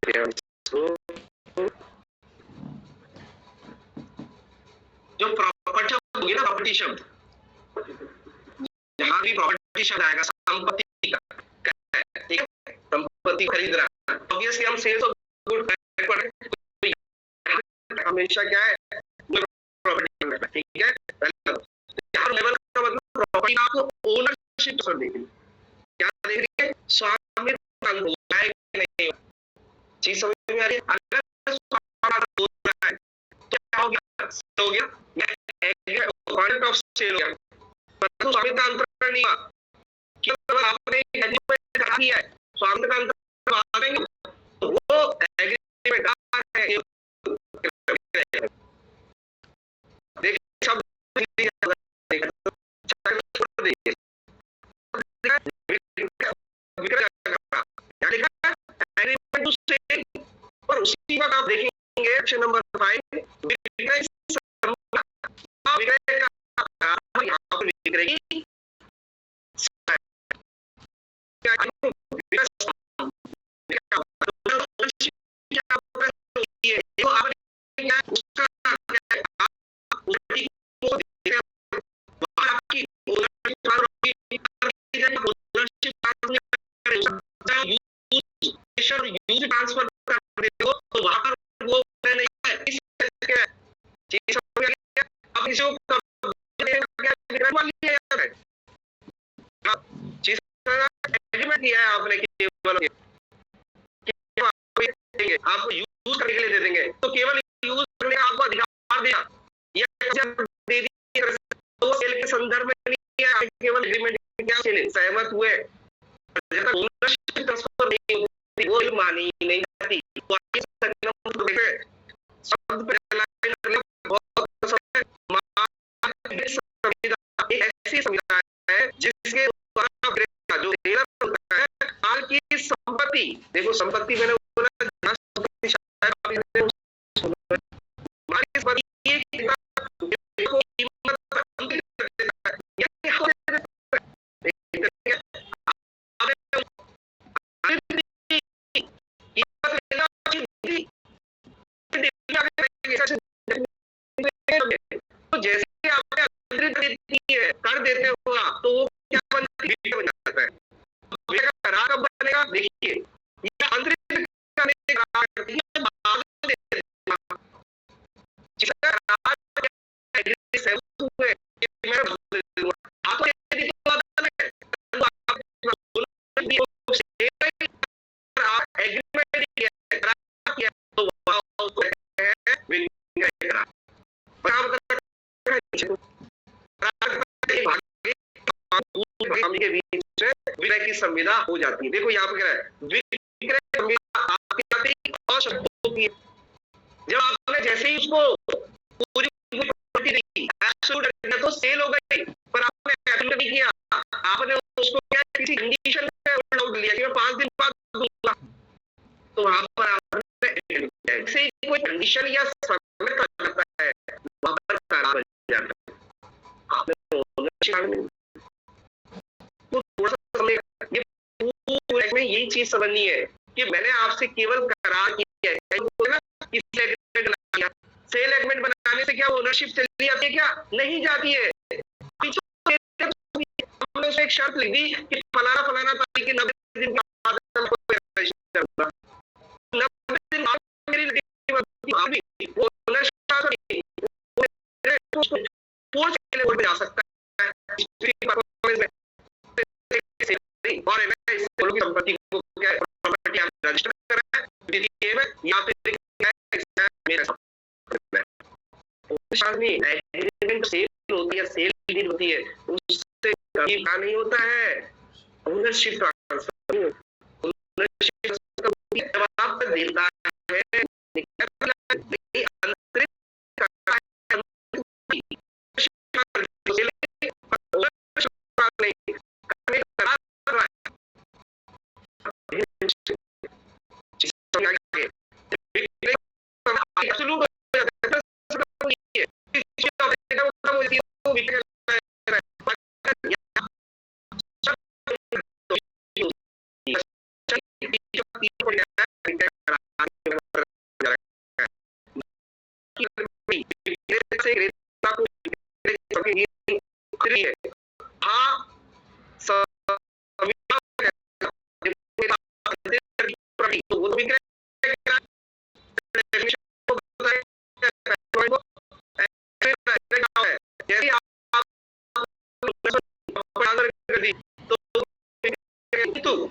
जो प्रॉपर्टी शब्द होगी ना, प्रॉपर्टी शब्द, जहां भी प्रॉपर्टी शब्द आएगा संपत्ति का, ठीक है, संपत्ति खरीद रहा है, ऑब्वियसली हम सेल्स ऑफ गुड पढ़े, हमेशा क्या है प्रॉपर्टी, ठीक है। यहाँ लेवल का मतलब प्रॉपर्टी आपको ओनरशिप सर देगी, क्या देख रही है, स्वामित्व अंग होगा नहीं, चीज समझ में आ रही है। अगर स्वामित्व हो रहा है क्या हो गया, हो गया पॉइंट ऑफ सेल हो गया, परंतु स्वामित्व अंतरण नहीं हुआ, केवल आपने एग्रीमेंट करा दिया है, स्वामित्व अंतरण करवा देंगे वो एग्रीमेंट है। देखिए सब और उसी वक्त आप देखेंगे ऑप्शन नंबर 5 ट्रांसफर कर दे हो तो वहां पर वो नहीं है, इस चीज अब इसको चीज एग्रीमेंट किया है आपने केवल आपको यूज करने के लिए दे देंगे, तो केवल यूज करने का आपको अधिकार दिया या दे दिया, तो सेल के संदर्भ में नहीं है, केवल एग्रीमेंट क्या सहमत हुए, जब तक ओनरशिप ट्रांसफर नहीं होती वो मानी नहीं जाती। शब्द ऐसी संविधा है जिसके द्वारा जो डीलर होता है माल की संपत्ति, देखो संपत्ति मैंने बोला संपत्ति माल की संपत्ति को कीमत तो जैसे आपने कर देते हो तो वो क्या बन जाता है, करार कब बनेगा, देखिए ये आंतरिक के बीच से विक्रय की संविदा हो जाती है। देखो यहाँ पे क्या है, विक्रय संविदा आपके शब्दों की, जब आपने जैसे ही उसको पूरी प्रॉपर्टी दी तो सेल हो गई, पर आपने एब्सोल्यूट नहीं किया, आपने उसको क्या किसी कंडीशन पे होल्ड आउट लिया कि मैं 5 दिन बाद दूंगा, तो वहां पर आपने ऐसे कोई कंडीशन या समय करता है वहां पर खराब हो जाता है, आपने तो थोड़ा सा समय ये पूरे में यही चीज समझनी है कि मैंने आपसे केवल करार किया है ना, किसी एग्रीमेंट बनाया, सेल एग्रीमेंट बनाने से क्या ओनरशिप चली जाती है, क्या नहीं जाती है, हमने उसे एक शर्त लिख दी कि फलाना फलाना तारीख के 90 दिन बाद मेरी वो जा सकता है और संपत्ति को क्या प्रॉपर्टी रजिस्टर करा है या फिर एग्रीमेंट सेल होती है, सेल डीड होती है, उससे कभी नहीं होता है ओनरशिप ट्रांसफर, ओनरशिप जवाब देता है कर दी तो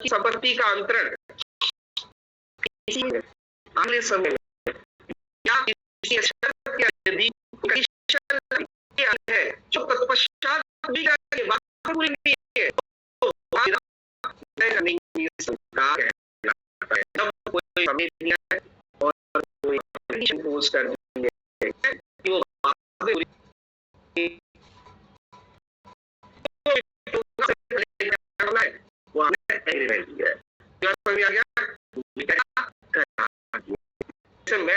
की संपत्ति का अंतरण अगले समय या यदि है जो तत्पश्चात भी नहीं है सरकार है कोई समय दिया है और कोई कंडीशन पोज कर दी है कि वो वो हमने एग्रीमेंट किया है समझ आ गया मैं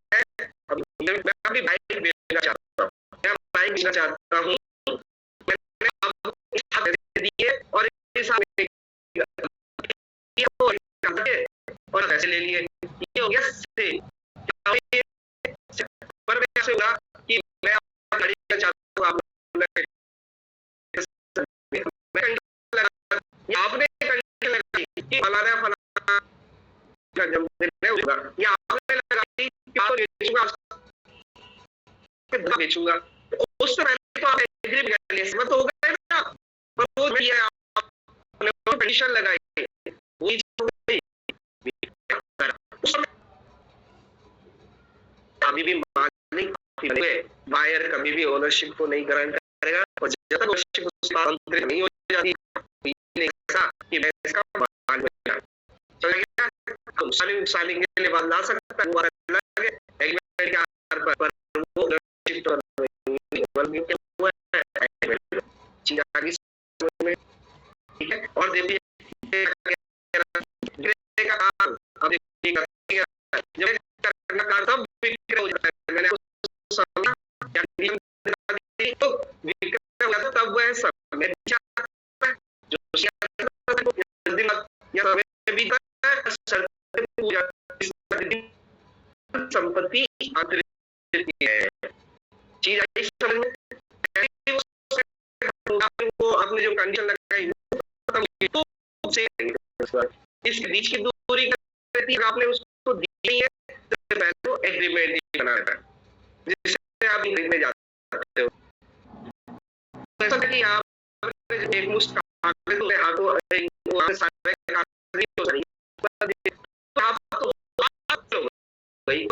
अभी बाइक बेचना चाहता हूँ मैं बाइक बेचना चाहता हूँ मैंने आपको दिए और और पैसे ले लिए ये हो गया से पर मैं ऐसे होगा कि मैं गाड़ी चाहता हूँ आपने कि फलाना फलाना जन्मदिन होगा या आपने लगाई बेचूंगा उससे पहले तो आप एग्री कर लिए सहमत हो गए ना पर वो आपने कंडीशन लगाई वही अभी भी मालिक बायर कभी भी ओनरशिप को नहीं ग्रांट करेगा और जब तक ओनरशिप उससे आंतरिक नहीं हो जाती कि मैं इसका माल बना चल गया नुकसानी के लिए बात ला सकता है वो अलग है एग्रीमेंट के आधार पर वो ओनरशिप तो चीज आगे में ठीक है और देखिए का काम अब जब करना काम तब विक्रय हो जाता है मैंने समझा तो विक्रय हो जाता तब वह समय जो या समय भी संपत्ति आंतरिक है चीज आई समझ में वो आपने जो कंडीशन लगाई इसके बीच की दूरी आपने उसको दी है तो पहले एग्रीमेंट बना रहता है जिससे आप खरीदने जाते हो ऐसा कि आप एक मुश्त हाथों सारे आप तो भाई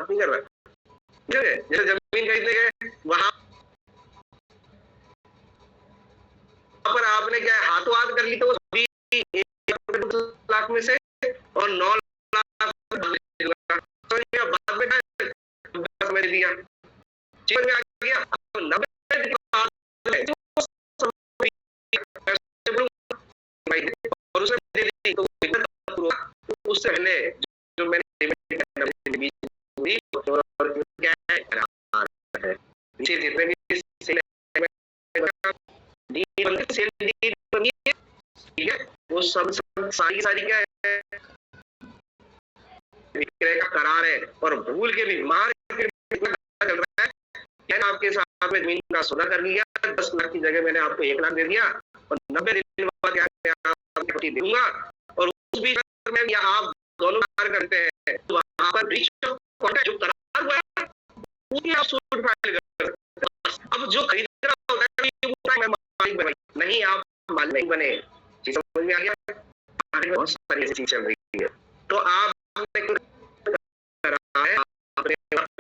नहीं कर रहा जैसे जमीन खरीदने गए वहां पर आपने क्या हाथों हाथ कर ली तो अभी 1 लाख में से और 9 लाख बाद में समय दिया जीवन में आ गया 90 और उसे दे दी तो उससे पहले जो मैंने जितने भी ठीक है वो सब सारी क्या है विक्रय का करार है और भूल के भी मार चल रहा है आपके साथ में जमीन का सौदा कर लिया 10 लाख की जगह मैंने आपको 1 लाख दे दिया और 90 दिन बाद क्या दूंगा और उस बीच में या आप दोनों कार्य करते हैं तो वहां पर जो करार हुआ है उसकी आप सूट फाइल कर अब जो खरीद रहा होता है मालिक नहीं आप मालिक नहीं बने चीज समझ में आ गया बहुत सारी ऐसी चीज चल रही है तो आपने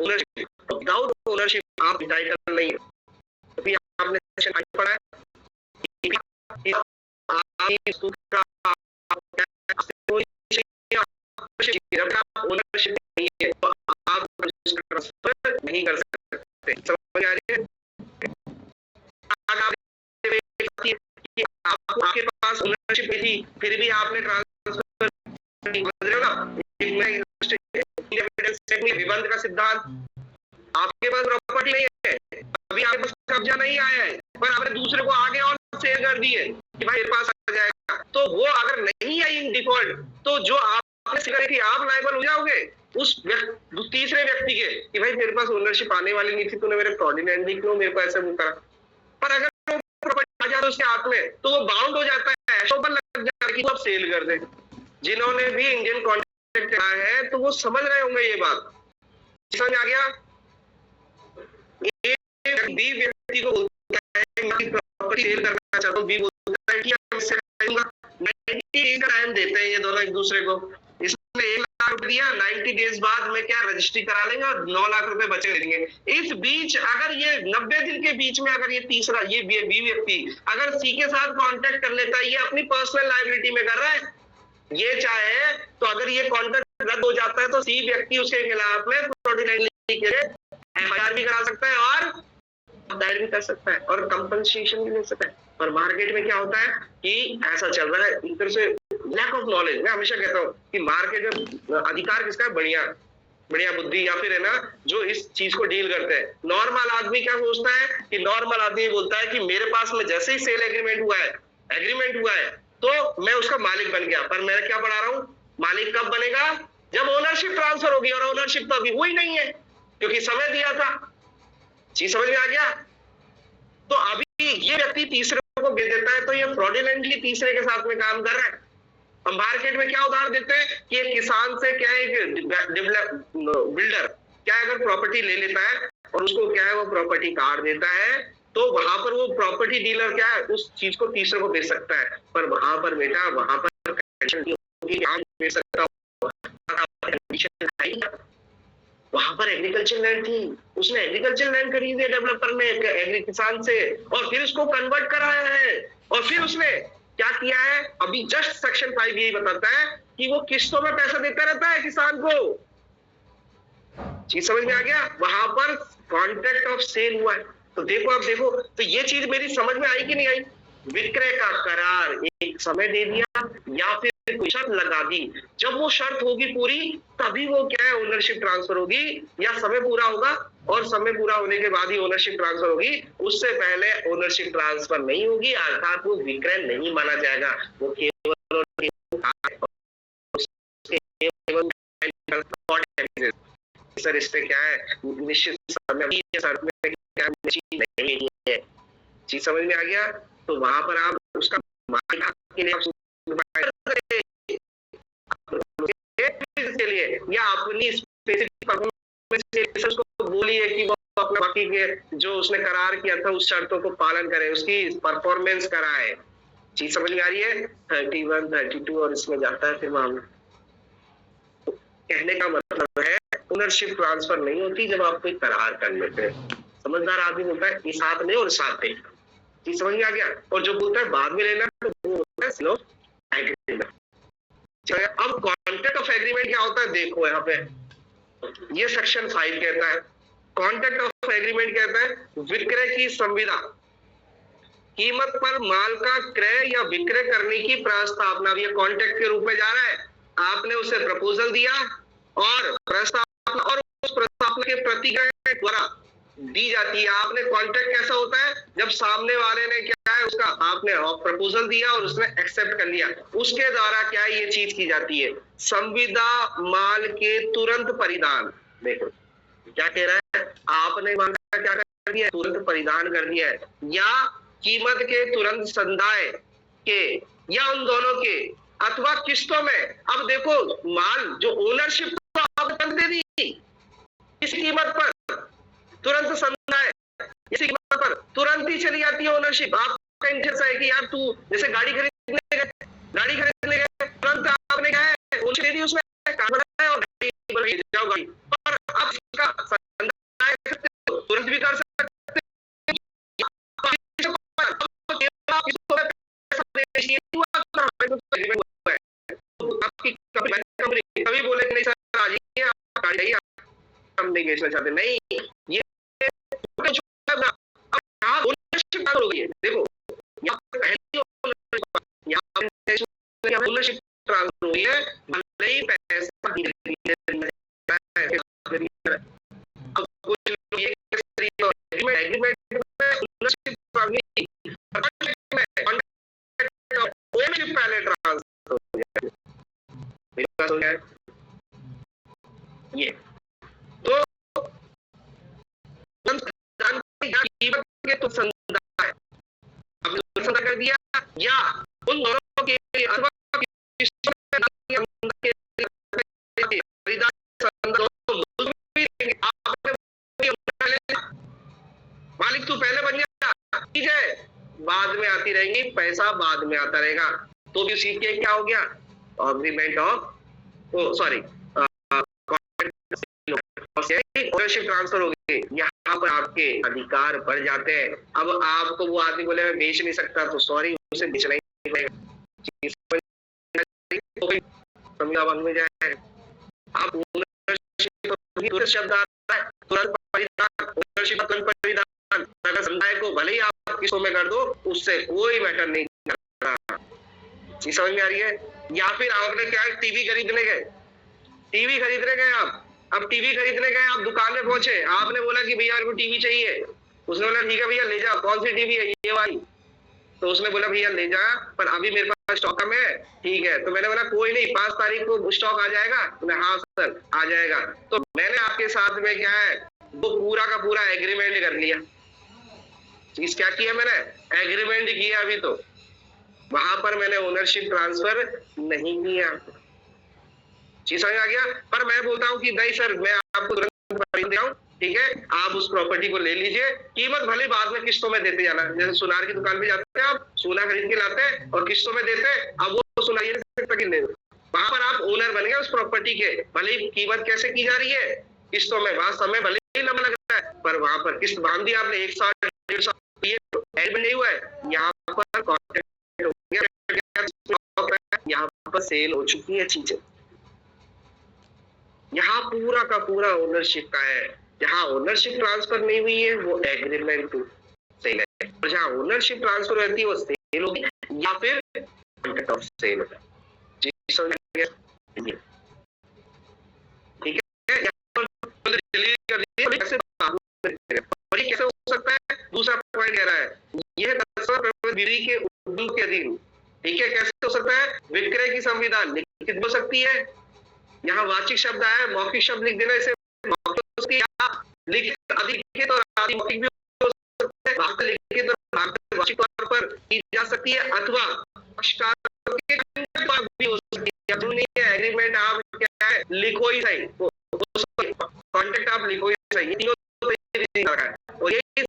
ओनरशिप विदाउट ओनरशिप आप टाइटल नहीं है आपने सेक्शन पढ़ा है ओनरशिप नहीं है तो आप ट्रांसफर नहीं कर सकते समझ आ रही है आपके पास ओनरशिप थी फिर भी आपने ट्रांसफर विबंध का सिद्धांत आपके पास प्रॉपर्टी नहीं है अभी आपके पास कब्जा नहीं आया है पर आपने दूसरे को आगे और शेयर कर दिए कि भाई मेरे पास आ जाएगा तो वो अगर नहीं आई इन डिफॉल्ट तो जो आपने शेयर की आप लायबल हो जाओगे उस तीसरे व्यक्ति के कि भाई मेरे पास ओनरशिप आने वाली नहीं थी तूने मेरे फ्रॉडुलेंट क्यों मेरे को ऐसे वो करा पर अगर प्रॉपर्टी आ जाए उसके हाथ में तो वो बाउंड हो जाता है शोभन लग जाता है कि वो सेल कर दे जिन्होंने भी इंडियन कॉन्ट्रैक्ट किया है तो वो समझ रहे होंगे ये बात। समझ आ गया? बी व्यक्ति को बोलता है मैं प्रॉपर्टी सेल करना चाहता हूँ, बी बोलता है कि इससे करूंगा। 90 डेज का टाइम देते हैं ये दोनों एक दूसरे को। इसने 1 लाख रुपए दिया, 90 डेज बाद में क्या रजिस्ट्री करा लेंगे और 9 लाख रुपए बचे देंगे। इस बीच अगर ये 90 दिन के बीच में अगर ये तीसरा ये बी व्यक्ति अगर सी के साथ कॉन्टेक्ट कर लेता है, ये अपनी पर्सनल लायबिलिटी में कर रहा है, ये चाहे तो अगर ये कॉन्ट्रैक्ट रद्द हो जाता है तो सी व्यक्ति उसके खिलाफ में फ्रॉडुलेंटली एफआईआर भी करा सकता है और दायर भी कर सकता है और कंपनसेशन भी ले सकता है। और मार्केट में क्या होता है कि ऐसा चल रहा है एक तरह से लैक ऑफ नॉलेज। मैं हमेशा कहता हूँ कि मार्केट में अधिकार किसका है? बढ़िया बुद्धि या फिर है ना जो इस चीज को डील करते हैं। नॉर्मल आदमी क्या सोचता है कि नॉर्मल आदमी बोलता है कि मेरे पास में जैसे ही सेल एग्रीमेंट हुआ है तो मैं उसका मालिक बन गया। पर मैं क्या पढ़ा रहा हूँ, मालिक कब बनेगा? जब ओनरशिप ट्रांसफर होगी, और ओनरशिप तो अभी हुई नहीं है क्योंकि समय दिया था। चीज समझ में आ गया? तो अभी ये व्यक्ति तीसरे को बेच देता है तो ये फ्रॉडुलेंटली तीसरे के साथ में काम कर रहा है। हम मार्केट में क्या उदाहरण देते हैं कि एक किसान से क्या है बिल्डर क्या है, अगर प्रॉपर्टी ले लेता है और उसको क्या है वो प्रॉपर्टी काट देता है तो वहां पर वो प्रॉपर्टी डीलर क्या है उस चीज को तीसरे को बेच सकता है। पर वहां पर बेटा वहां पर बेच सकता, वहां पर एग्रीकल्चर लैंड थी, उसने एग्रीकल्चर लैंड खरीदे डेवलपर ने किसान से और फिर उसको कन्वर्ट कराया है। और फिर उसने क्या किया है, अभी जस्ट सेक्शन 5 यही बताता है कि वो किस्तों में पैसा देता रहता है किसान को। चीज समझ में आ गया? वहां पर कॉन्ट्रैक्ट ऑफ सेल हुआ है। तो देखो अब देखो तो ये चीज मेरी समझ में आई कि नहीं आई? विक्रय का करार एक समय दे दिया या फिर कोई शर्त लगा दी, जब वो शर्त होगी पूरी तभी वो क्या है ओनरशिप ट्रांसफर होगी, या समय पूरा होगा और समय पूरा होने के बाद ही ओनरशिप ट्रांसफर होगी। उससे पहले ओनरशिप ट्रांसफर नहीं होगी, अर्थात वो विक्रय नहीं माना जाएगा। वो केवल सर इस पे क्या है निश्चित समय क्या नहीं है। चीज समझ में आ गया? तो वहां पर आप उसका के लिए या अपनी स्पेसिफिक परफॉर्मेंस को बोलिए कि वो अपने बाकी के जो उसने करार किया था उस शर्तों को पालन करे, उसकी परफॉर्मेंस कराए। चीज समझ में आ रही है? 31, 32 और इसमें जाता है फिर मामला। तो कहने का मतलब है ओनरशिप ट्रांसफर नहीं होती जब आप कोई करार कर लेते हैं। समझदार आदमी बोलता है इस हाथ में और इस हाथ में। चीज समझ में आ गया? और जो बोलता है बाद में लेना तो वो होता है स्लो एग्रीमेंट। अब कॉन्ट्रैक्ट ऑफ एग्रीमेंट क्या होता है देखो यहाँ पे ये सेक्शन 5 कहता है, कॉन्ट्रैक्ट ऑफ एग्रीमेंट कहता है विक्रय की संविदा, कीमत पर माल का क्रय या विक्रय करने की प्रस्तावना। ये कॉन्ट्रैक्ट के रूप में जा रहा है। आपने उसे प्रपोजल दिया और प्रस्तावना और उस प्रस्तावना के प्रतिग्रह द्वारा दी जाती है। आपने कॉन्ट्रैक्ट कैसा होता है जब सामने वाले ने क्या है उसका आपने प्रपोजल दिया और उसने एक्सेप्ट कर लिया, उसके द्वारा क्या है ये चीज की जाती है संविदा माल के तुरंत परिधान। देखो क्या कह रहा है, आपने माल का क्या कर दिया तुरंत परिधान कर दिया है, या कीमत के तुरंत संदाय के या उन दोनों के अथवा किस्तों में। अब देखो माल जो ओनरशिप तो आपने दे दी इस कीमत पर तुरंत संदाय इसी कीमत पर तुरंत ही चली जाती है ओनरशिप। आपका इंटरेस्ट है कि यार तू जैसे गाड़ी खरीदने गए तुरंत आपने क्या है ओनरशिप दे दी उसमें कार बनाया और गाड़ी जाओ गाड़ी पर आप इसका संदाय तुरंत भी कर सकते कभी बोले नहीं सर आ जाइए आप गाड़ी जाइए हम नहीं बेचना चाहते, नहीं ये हो गई है। देखो ओनरशिप ट्रांसफर हुई है, भले ही पैसा पहले ट्रांसफर हो गया ये तो तो संदाय आपने संदाय कर दिया या उन दोनों के अथवा मालिक तू पहले बन जा, ठीक है, बाद में आती रहेंगी, पैसा बाद में आता रहेगा। तो भी सीख के क्या हो गया, agreement of, sorry, ownership transfer हो गई। यहाँ पर आपके अधिकार बढ़ जाते हैं। अब आपको वो आदमी बोले मैं बेच नहीं सकता, तो सॉरी, उसे बेचना ही पड़ेगा। में जाए आप ओनरशिप शब्द आता है तुरंत परिधान, ओनरशिप तुरंत परिधान। अगर समुदाय को भले ही आप किसों में कर दो, उससे कोई मैटर नहीं कर रहा। चीज समझ में आ रही है? या फिर आपने क्या, टीवी खरीदने गए, टीवी खरीदने गए आप, अब टीवी खरीदने गए, आप दुकान में पहुंचे, आपने बोला कि भैया मेरे को टीवी चाहिए, उसने बोला ठीक है भैया ले जाओ, कौन सी टीवी है, ये वाली। तो उसने बोला भैया ले जा, पर अभी मेरे पास स्टॉक में है, ठीक है। तो मैंने बोला कोई नहीं, 5 तारीख को स्टॉक आ जाएगा। हाँ सर आ जाएगा। तो मैंने आपके साथ में क्या है, वो पूरा का पूरा एग्रीमेंट कर लिया। चीज क्या किया मैंने, एग्रीमेंट किया। अभी तो वहां पर मैंने ओनरशिप ट्रांसफर नहीं किया। चीज समझ आ गया? पर मैं बोलता हूँ कि नहीं सर, मैं आपको तुरंत खरीद रहा हूँ, ठीक है, आप उस प्रॉपर्टी को ले लीजिए, कीमत भले बाद में किस्तों में देते जाना। जैसे सुनार की दुकान पे जाते हैं आप, सोना खरीद के लाते हैं और किस्तों में देते हैं, अब वो सुना ये नहीं, वहां पर आप ओनर बन गए उस प्रॉपर्टी के। भले ही कीमत कैसे की जा रही है, किस्तों में, वहां समय भले ही लंबा लग रहा है, पर वहां पर किस्त बांध दी आपने 1 साल 1.5 साल, ये नहीं हुआ है। यहाँ पर कॉन्ट्रैक्ट हो गया, यहाँ पर सेल हो चुकी है चीजें। यहाँ पूरा का पूरा ओनरशिप का है। जहाँ ओनरशिप ट्रांसफर नहीं हुई है वो एग्रीमेंट टू सेल है, और जहाँ ओनरशिप ट्रांसफर रहती है वो सेल होगी या फिर कॉन्ट्रैक्ट ऑफ सेल होगा। ठीक है, और ये कैसे हो सकता है? दूसरा पॉइंट कह रहा है यह के उद्योग के अधीन, ठीक है, कैसे हो सकता है? विक्रय की संविदा लिखित हो सकती है, यहाँ वाचिक शब्द आया, मौखिक शब्द लिख देना, इसे लिखित, अधिलिखित और आदि मौखिक भी हो सकता है, लिखित और वाचिक तौर पर की जा सकती है, अथवा भी हो सकती है। एग्रीमेंट आप क्या है, लिखो ही सही, कॉन्ट्रैक्ट आप लिखो ही सही, तीनों और यही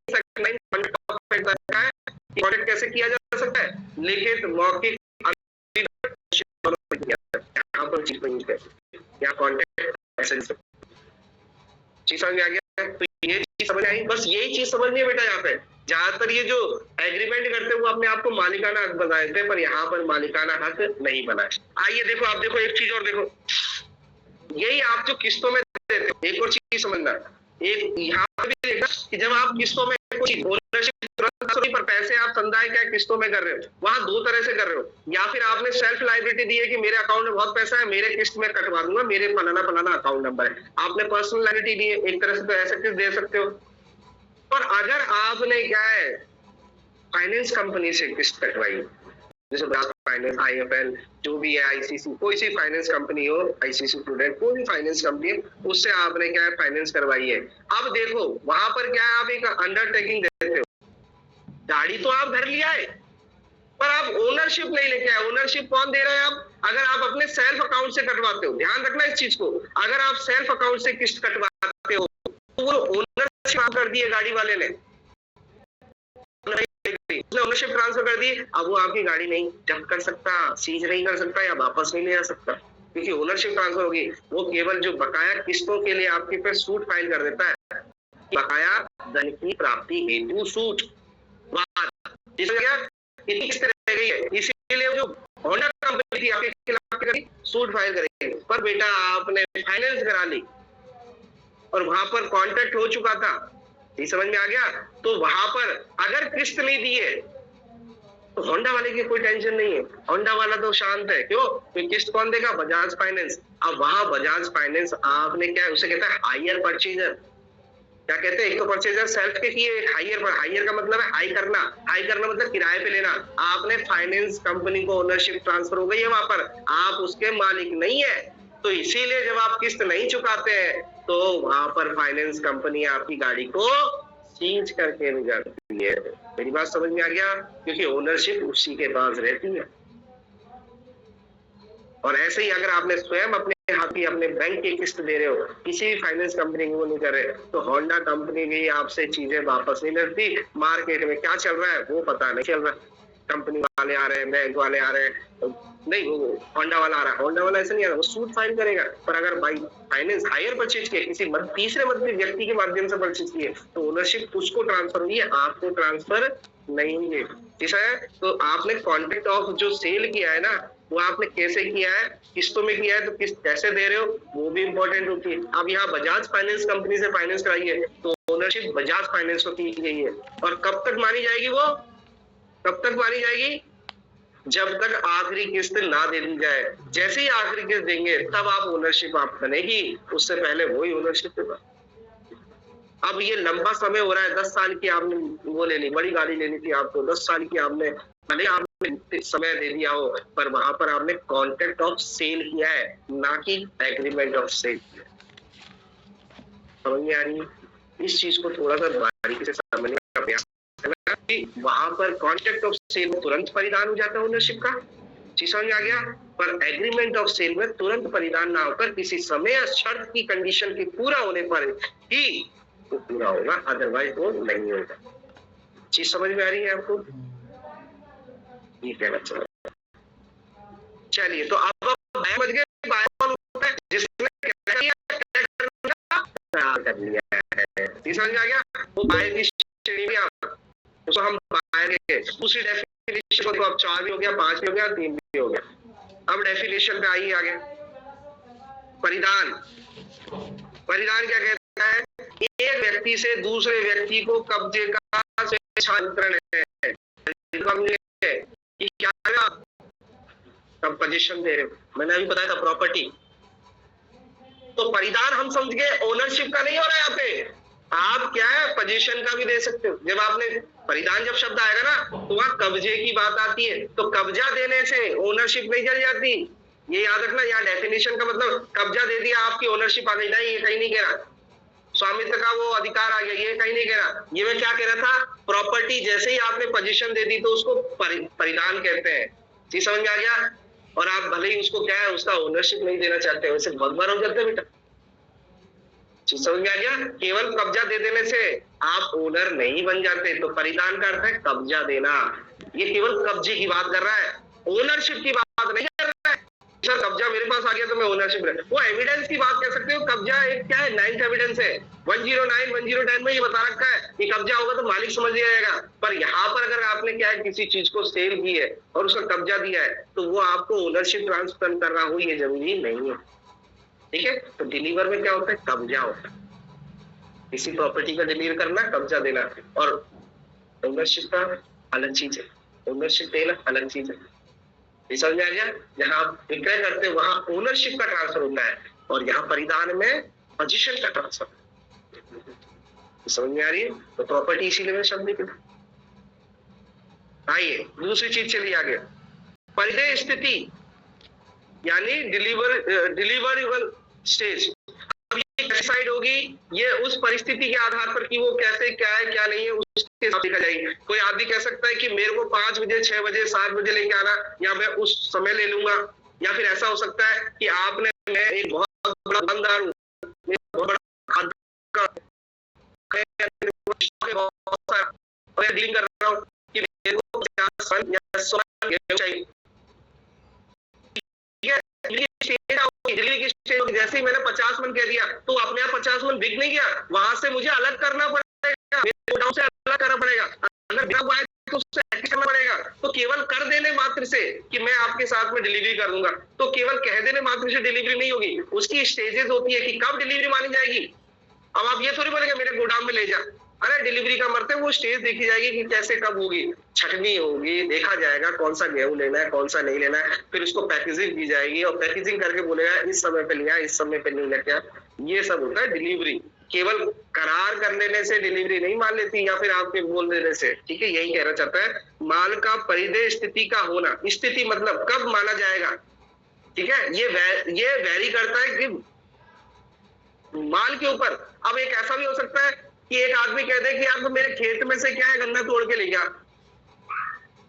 कॉन्ट्रैक्ट कैसे किया जा सकता है, लिखित, मौखिक, या कॉन्ट्रैक्ट ऐसे चीज समझ में आ गया? तो ये चीज समझ आई, बस यही चीज समझनी है बेटा। यहाँ पे ज्यादातर ये जो एग्रीमेंट करते हैं वो अपने आप को मालिकाना हक बना देते हैं, पर यहाँ पर मालिकाना हक नहीं बना है। आइए देखो, आप देखो एक चीज और देखो, यही आप जो किस्तों में देते हो, एक और चीज समझना, एक यहाँ पर भी देखना कि जब आप किस्तों में कुछ ओनरशिप पर पैसे आप संदाय क्या किस्तों में कर रहे हो, वहां 2 तरह से कर रहे हो। या फिर आपने सेल्फ लायबिलिटी दी है कि मेरे अकाउंट में बहुत पैसा है, मेरे किस्त में कटवा दूंगा, मेरे फलाना फलाना अकाउंट नंबर है। आपने पर्सनल लायबिलिटी दी है, एक तरह से तो ऐसे किस्त दे सकते हो। पर अगर आपने क्या है, फाइनेंस कंपनी से किस्त कटवाई, जैसे फाइनेंस, IFL, जो भी है, ICC, कोई सी फाइनेंस कंपनी हो, ICC प्रूडेंट, कोई भी फाइनेंस कंपनी है, उससे आपने क्या है फाइनेंस करवाई है। अब देखो वहां पर क्या है, आप एक अंडरटेकिंग देते हो, गाड़ी तो आप घर लिया है, पर आप ओनरशिप नहीं लेके आए। ओनरशिप कौन दे रहा है? आप, अगर आप अपने सेल्फ अकाउंट से कटवाते हो, ध्यान रखना इस चीज को, अगर आप सेल्फ अकाउंट से किस्त कटवाते हो तो वो ओनरशिप कर दी है गाड़ी वाले ने, ओनरशिप ट्रांसफर कर दी, अब वो आपकी गाड़ी नहीं जब्त कर सकता, सीज नहीं कर सकता या वापस नहीं ले आ सकता, क्योंकि ओनरशिप ट्रांसफर होगी। वो केवल जो बकाया किस्तों के लिए आपके पे सूट फाइल कर देता है, बकाया धन की प्राप्ति हेतु सूट। इसीलिए जो होंडा कंपनी थी आपके खिलाफ सूट फाइल करेगी, पर बेटा आपने फाइनेंस करा ली और वहां पर कॉन्ट्रैक्ट हो चुका था, ये समझ में आ गया? तो वहां पर अगर किस्त नहीं दी है तो होंडा वाले की कोई टेंशन नहीं है, होंडा वाला तो शांत है। क्यों? तो किस्त कौन देगा? बजाज फाइनेंस। अब वहां बजाज फाइनेंस आपने क्या है, उसे कहता है हायर परचेजर। क्या कहते हैं? एक तो परचेजर सेल्फ के किए, एक हायर पर। हायर का मतलब है हाई करना, हाई करना मतलब किराए पे लेना। आपने फाइनेंस कंपनी को ओनरशिप ट्रांसफर हो गई है, वहां पर आप उसके मालिक नहीं है, तो इसीलिए जब आप किस्त नहीं चुकाते हैं तो वहां पर फाइनेंस कंपनी आपकी गाड़ी को सीज करके ले जाती है। मेरी बात समझ में आ गया? क्योंकि ओनरशिप उसी के पास रहती है। और ऐसे ही अगर आपने स्वयं अपने हाथ बाकी अपने बैंक की किस्त दे रहे हो, किसी भी फाइनेंस कंपनी को नहीं कर रहे, तो होंडा कंपनी भी आपसे चीजें वापस नहीं लेती। मार्केट में क्या चल रहा है वो पता नहीं चल रहा, कंपनी वाले आ रहे हैं, बैंक वाले आ रहे हैं, नहीं वो होंडा वाला आ रहा है, होंडा वाला ऐसा नहीं आ रहा, वो सूट फाइल करेगा। पर अगर बाई फाइनेंस हायर परचेज किए, किसी तीसरे मध्य व्यक्ति के माध्यम से परचेज किए, तो ओनरशिप उसको ट्रांसफर हुई है, आपको ट्रांसफर नहीं हुई। ठीक है, तो आपने कॉन्ट्रैक्ट ऑफ जो सेल किया है ना, वो आपने कैसे किया है, किस्तों में किया है, तो किस्त कैसे दे रहे हो वो भी इंपॉर्टेंट होती है। अब यहाँ बजाज फाइनेंस कंपनी से फाइनेंस कराइए तो ओनरशिप बजाज फाइनेंस को की गई है। और कब तक मानी जाएगी वो, कब तक मानी जाएगी, जब तक आखिरी किस्त ना दे दी जाए। जैसे ही आखिरी किस्त देंगे तब आप ओनरशिप आप बनेगी, उससे पहले वही ओनरशिप होगा। अब ये लंबा समय हो रहा है, 10 साल की आपने वो ले ली, बड़ी गाड़ी लेनी थी आपको, 10 साल की आपने, भले आपने समय दे दिया हो, पर वहां पर आपने कॉन्ट्रैक्ट ऑफ सेल किया है, ना कि एग्रीमेंट ऑफ सेल किया। समझ में आ रही है? इस चीज को थोड़ा सा बारीकी से समझने का प्रयास करना कि वहां पर कॉन्ट्रैक्ट ऑफ सेल में तुरंत परिधान हो जाता है ओनरशिप का, चीज समझ आ गया। पर एग्रीमेंट ऑफ सेल में तुरंत परिधान ना होकर किसी समय या शर्त की कंडीशन के पूरा होने पर ही वो पूरा होगा, अदरवाइज वो नहीं होगा। चीज समझ में आ रही है आपको? ये कहना चाहिए। चलिए, तो अब समझ गए जिसने कर लिया है, समझ में आ गया। वो बाय की श्रेणी में उसको हम बाय के दूसरी डेफिनेशन को, तो अब 4 भी हो गया, 5 भी हो गया, 3 भी हो गया। अब डेफिनेशन पे आइए आगे। परिधान, परिधान क्या कहता है, एक व्यक्ति से दूसरे व्यक्ति को कब्जे का स्वेच्छांतरण है। कि क्या तब पोजीशन दे रहे हो, मैंने अभी बताया था प्रॉपर्टी। तो परिधान हम समझ गए ओनरशिप का नहीं हो रहा है यहाँ पे, आप क्या है पोजीशन का भी दे सकते हो। जब आपने परिधान जब शब्द आएगा ना, तो वहां कब्जे की बात आती है, तो कब्जा देने से ओनरशिप नहीं चल जाती, ये याद रखना। यहाँ डेफिनेशन का मतलब कब्जा दे दिया आपकी ओनरशिप आ गई, नहीं, ये कहीं नहीं कह रहा स्वामित्व का वो अधिकार आ गया, ये कहीं नहीं कह रहा। ये मैं क्या कह रहा था, प्रॉपर्टी जैसे ही आपने पोजीशन दे दी तो उसको परिधान कहते हैं। जी समझ में आ गया। और आप भले ही उसको क्या है, उसका ओनरशिप नहीं देना चाहते, वैसे बहुत बार हो जाते हैं बेटा। जी समझ में आ गया। केवल कब्जा दे देने से आप ओनर नहीं बन जाते, तो परिधान का अर्थ है कब्जा देना। ये केवल कब्जे की बात कर रहा है, ओनरशिप की बात नहीं कर रहा है। सर कब्जा मेरे पास आ गया तो मैं ओनरशिप रहे, वो एविडेंस की बात कह सकते हो। कब्जा एक क्या है, 9th एविडेंस है। 109, 109 में ये बता रखा है कि कब्जा होगा तो मालिक समझ लिया जाएगा। पर यहाँ पर अगर आपने क्या है, किसी चीज को सेल की है और उसका कब्जा दिया है, तो वो आपको ओनरशिप ट्रांसफर कर रहा हो ये जरूरी नहीं है। ठीक है, तो डिलीवर में क्या होता है, कब्जा होता है। किसी प्रॉपर्टी का डिलीवर करना, कब्जा देना, और ओनरशिप का अलग चीज है, ओनरशिप देना अलग चीज है। समझ में आ गया। जहां आप विक्रय करते हैं वहां ओनरशिप का ट्रांसफर होता है, और यहाँ परिधान में पोजीशन का ट्रांसफर। समझ में आ रही है। तो प्रॉपर्टी इसीलिए मैंने शब्द लिखा। आइए दूसरी चीज चलिए आगे। परिधेय स्थिति यानी डिलीवरेबल स्टेज। अब ये कैसे साइड होगी, ये उस परिस्थिति के आधार पर कि वो कैसे क्या है क्या नहीं है उसके हिसाब से देखा जाएगी। कोई आदमी कह सकता है कि मेरे को 5 बजे 6 बजे 7 बजे लेके आना, या मैं उस समय ले लूंगा। या फिर ऐसा हो सकता है कि आपने, मैं एक बहुत बड़ा दुकानदार हूँ, बहुत बड़ा डीलिंग कर रहा हूँ कि मेरे को 50 मन या 100 मन चाहिए। दिल्ली की स्टेज जैसे ही मैंने 50 मन कह दिया तो अपने आप 50 मन बिक नहीं गया, वहां से मुझे अलग करना पड़ेगा, मेरे गोडाउन से अलग करना पड़ेगा, अंदर बिका हुआ है तो उससे करना पड़ेगा। तो केवल कर देने मात्र से कि मैं आपके साथ में डिलीवरी कर दूंगा, तो केवल कह देने मात्र से डिलीवरी नहीं होगी, उसकी स्टेजेस होती है कि कब डिलीवरी मानी जाएगी। अब आप ये थोड़ी बोलेंगे मेरे गोडाउन में ले जा, अरे डिलीवरी का मरते वो स्टेज देखी जाएगी कि कैसे कब होगी, छटनी होगी, देखा जाएगा कौन सा गेहूं लेना है कौन सा नहीं लेना है, फिर उसको पैकेजिंग की जाएगी और पैकेजिंग करके बोलेगा इस समय पे लिया इस समय पे नहीं लेके। ये सब होता है डिलीवरी। केवल करार कर लेने से डिलीवरी नहीं मान लेती, या फिर आपके बोल देने से। ठीक है, यही कहना चाहता है। माल का परिधेय स्थिति का होना, स्थिति मतलब कब माना जाएगा। ठीक है, ये वैरी करता है कि माल के ऊपर। अब एक ऐसा भी हो सकता है कि एक आदमी कह दे कि यार तो मेरे खेत में से क्या है गन्ना तोड़ के ले गया,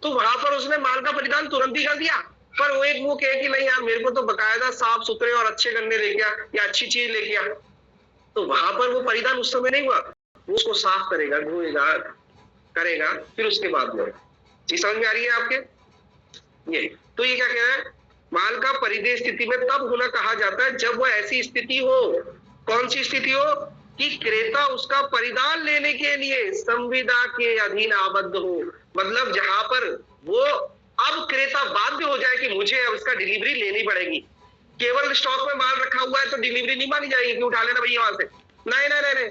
तो वहां पर उसने माल का परिधान तुरंत ही कर दिया, पर वो कहे कि नहीं यार मेरे को तो बकायदा साफ सुथरे और अच्छे गन्ने लेके आ या अच्छी चीज लेके आ, तो वहां पर वो परिधान उस समय नहीं हुआ, वो उसको साफ करेगा, धोएगा, करेगा, फिर उसके बाद में। चीज समझ में आ रही है आपके? ये तो ये क्या कह रहा है, माल का परिदेय स्थिति में तब होना कहा जाता है जब वो ऐसी स्थिति हो, कौन सी स्थिति हो, कि क्रेता उसका परिधान लेने के लिए संविदा के अधीन आबद्ध हो, मतलब जहां पर वो अब क्रेता बाध्य हो जाए कि मुझे अब इसका डिलीवरी लेनी पड़ेगी। केवल स्टॉक में माल रखा हुआ है तो डिलीवरी नहीं मानी जाएगी कि उठा लेना भैया वहां से, नहीं नहीं नहीं,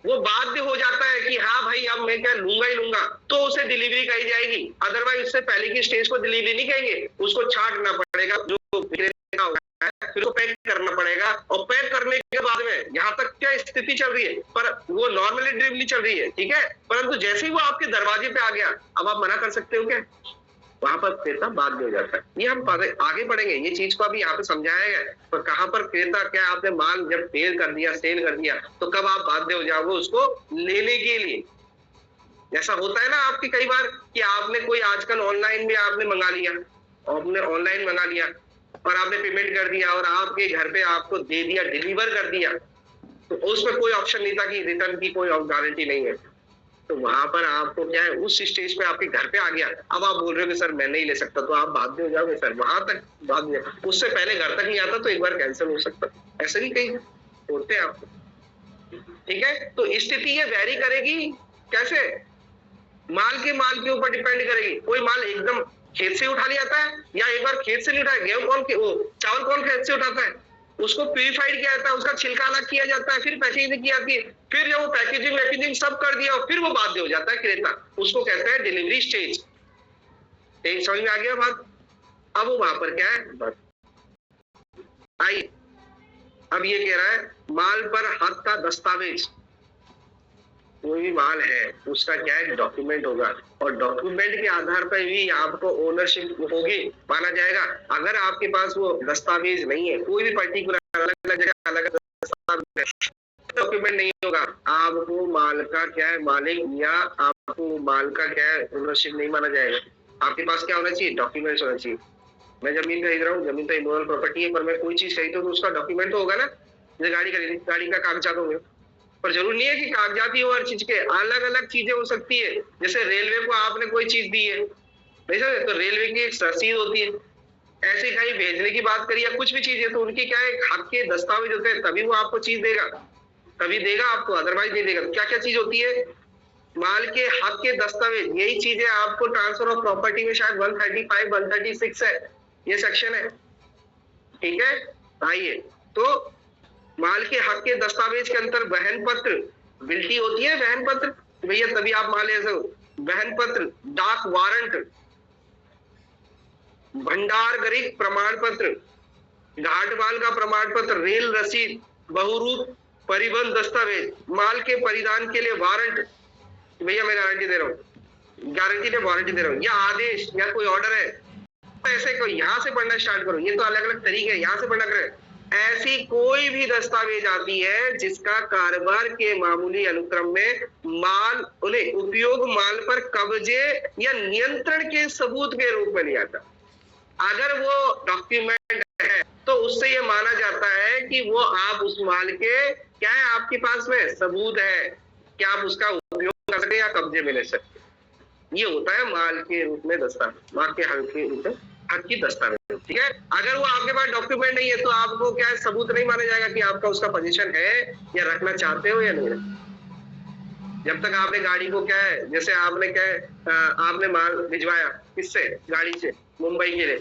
वो बाध्य हो जाता है कि हाँ भाई अब मैं क्या लूंगा ही लूंगा, तो उसे डिलीवरी कही जाएगी। अदरवाइज उससे पहले की स्टेज को डिलीवरी नहीं कहेंगे, उसको छांटना पड़ेगा, जो विक्रेता होगा फिर उसको पैक करना पड़ेगा, और पैक करने के बाद में यहाँ तक क्या स्थिति चल रही है, पर वो नॉर्मली डिलीवरी चल रही है, ठीक है, परंतु जैसे ही वो आपके दरवाजे पे आ गया, अब आप मना कर सकते हो क्या? वहां पर क्रेता बाध्य हो जाता है। ये हम आगे बढ़ेंगे, ये चीज को अभी यहाँ पे समझाया गया, पर कहां पर क्रेता, क्या आपने माल जब सेल कर दिया तो कब आप बाध्य हो जाओगे उसको लेने के लिए? ऐसा होता है ना आपकी कई बार कि आपने कोई आजकल ऑनलाइन में आपने मंगा लिया, आपने ऑनलाइन मंगा लिया और आपने पेमेंट कर दिया और आपके घर पे आपको दे दिया, डिलीवर कर दिया, तो उसमें कोई ऑप्शन नहीं था कि रिटर्न की कोई गारंटी नहीं है, तो वहां पर आपको क्या है, उस स्टेज पे आपके घर पे आ गया, अब आप बोल रहे हो कि सर मैं नहीं ले सकता, तो आप बाध्य हो जाओगे सर, वहां तक बाध्य, उससे पहले घर तक नहीं आता तो एक बार कैंसिल हो सकता, ऐसे भी कई होते हैं आपको, ठीक है। तो स्थिति ये वैरी करेगी, कैसे, माल के ऊपर डिपेंड करेगी। कोई माल एकदम खेत से उठा लिया जाता है, या एक बार खेत से नहीं उठाया, चावल कौन खेत से उठाता है, उसको प्यूरिफाइड किया जाता है, उसका छिलका अलग किया जाता है, फिर पैकेजिंग की जाती है, फिर जब वो पैकेजिंग सब कर दिया और फिर वो बाध्य हो जाता है क्रेता, उसको कहते हैं डिलीवरी स्टेज। समझ में आ गया बात? अब वो वहां पर क्या है, आइए अब ये कह रहा है माल पर हक का दस्तावेज, कोई भी माल है उसका क्या है, डॉक्यूमेंट होगा, और डॉक्यूमेंट के आधार पर भी आपको ओनरशिप होगी, माना जाएगा। अगर आपके पास वो दस्तावेज नहीं है, कोई भी पर्टिकुलर अलग अलग जगह अलग डॉक्यूमेंट नहीं होगा, आपको माल का क्या है मालिक, या आपको माल का क्या है ओनरशिप नहीं माना जाएगा। आपके पास क्या होना चाहिए, डॉक्यूमेंट्स होना चाहिए। मैं जमीन खरीद रहा हूँ, जमीन तो इमोरल प्रॉपर्टी है, पर मैं कोई चीज खरीदूं तो उसका डॉक्यूमेंट तो होगा ना, जैसे गाड़ी खरीदी, गाड़ी का कागजात होंगे, पर जरूरी नहीं है कि कागजात ही हो हर चीज के, अलग अलग चीजें हो सकती है। जैसे रेलवे को आपने कोई चीज दी है, नहीं सर, तो रेलवे की एक रसीद होती है, ऐसे कहीं भेजने की बात करिए, कुछ भी चीज है तो उनकी क्या है, हक के दस्तावेज होते हैं, तभी वो आपको चीज देगा, तभी देगा आपको, अदरवाइज नहीं देगा। क्या क्या चीज होती है, माल के हक के दस्तावेज, यही चीजें आपको ट्रांसफर ऑफ प्रॉपर्टी में शायद 135 136 है, ये सेक्शन है, ठीक है। आइए, तो माल के हक के दस्तावेज के अंतर वहन पत्र, बिल्टी होती है वहन पत्र, भैया तभी आप माल ले सकते, वहन पत्र, डाक वारंट, भंडारगरिक प्रमाण पत्र, घाटमाल का प्रमाण पत्र, रेल रसीद, बहुरूप परिवहन दस्तावेज, माल के परिधान के लिए वारंट, भैया मैं गारंटी दे रहा हूँ, गारंटी ने वारंटी दे रहा हूँ, या आदेश या कोई ऑर्डर है, ऐसे कोई यहाँ से पढ़ना स्टार्ट करो, ये तो अलग अलग तरीके हैं, यहाँ से पढ़ना करें। ऐसी कोई भी दस्तावेज आती है जिसका कारोबार के मामूली अनुक्रम में माल उन्हें उपयोग माल पर कब्जे या नियंत्रण के सबूत के रूप में लिया था, अगर वो डॉक्यूमेंट है तो उससे ये माना जाता है कि वो आप उस माल के क्या है, आपके पास में सबूत है कि आप उसका उपयोग कर सकते या कब्जे में ले सकते। ये होता है माल के रूप में दस्तावेज, माल के हक के रूप में हक की दस्तावेज, ठीक है। अगर वो आपके पास डॉक्यूमेंट नहीं है तो आपको क्या है, सबूत नहीं माना जाएगा कि आपका उसका पोजीशन है या रखना चाहते हो या नहीं। जब तक आपने गाड़ी को क्या है, जैसे आपने क्या है, आपने माल भिजवाया किससे, गाड़ी से मुंबई के लिए,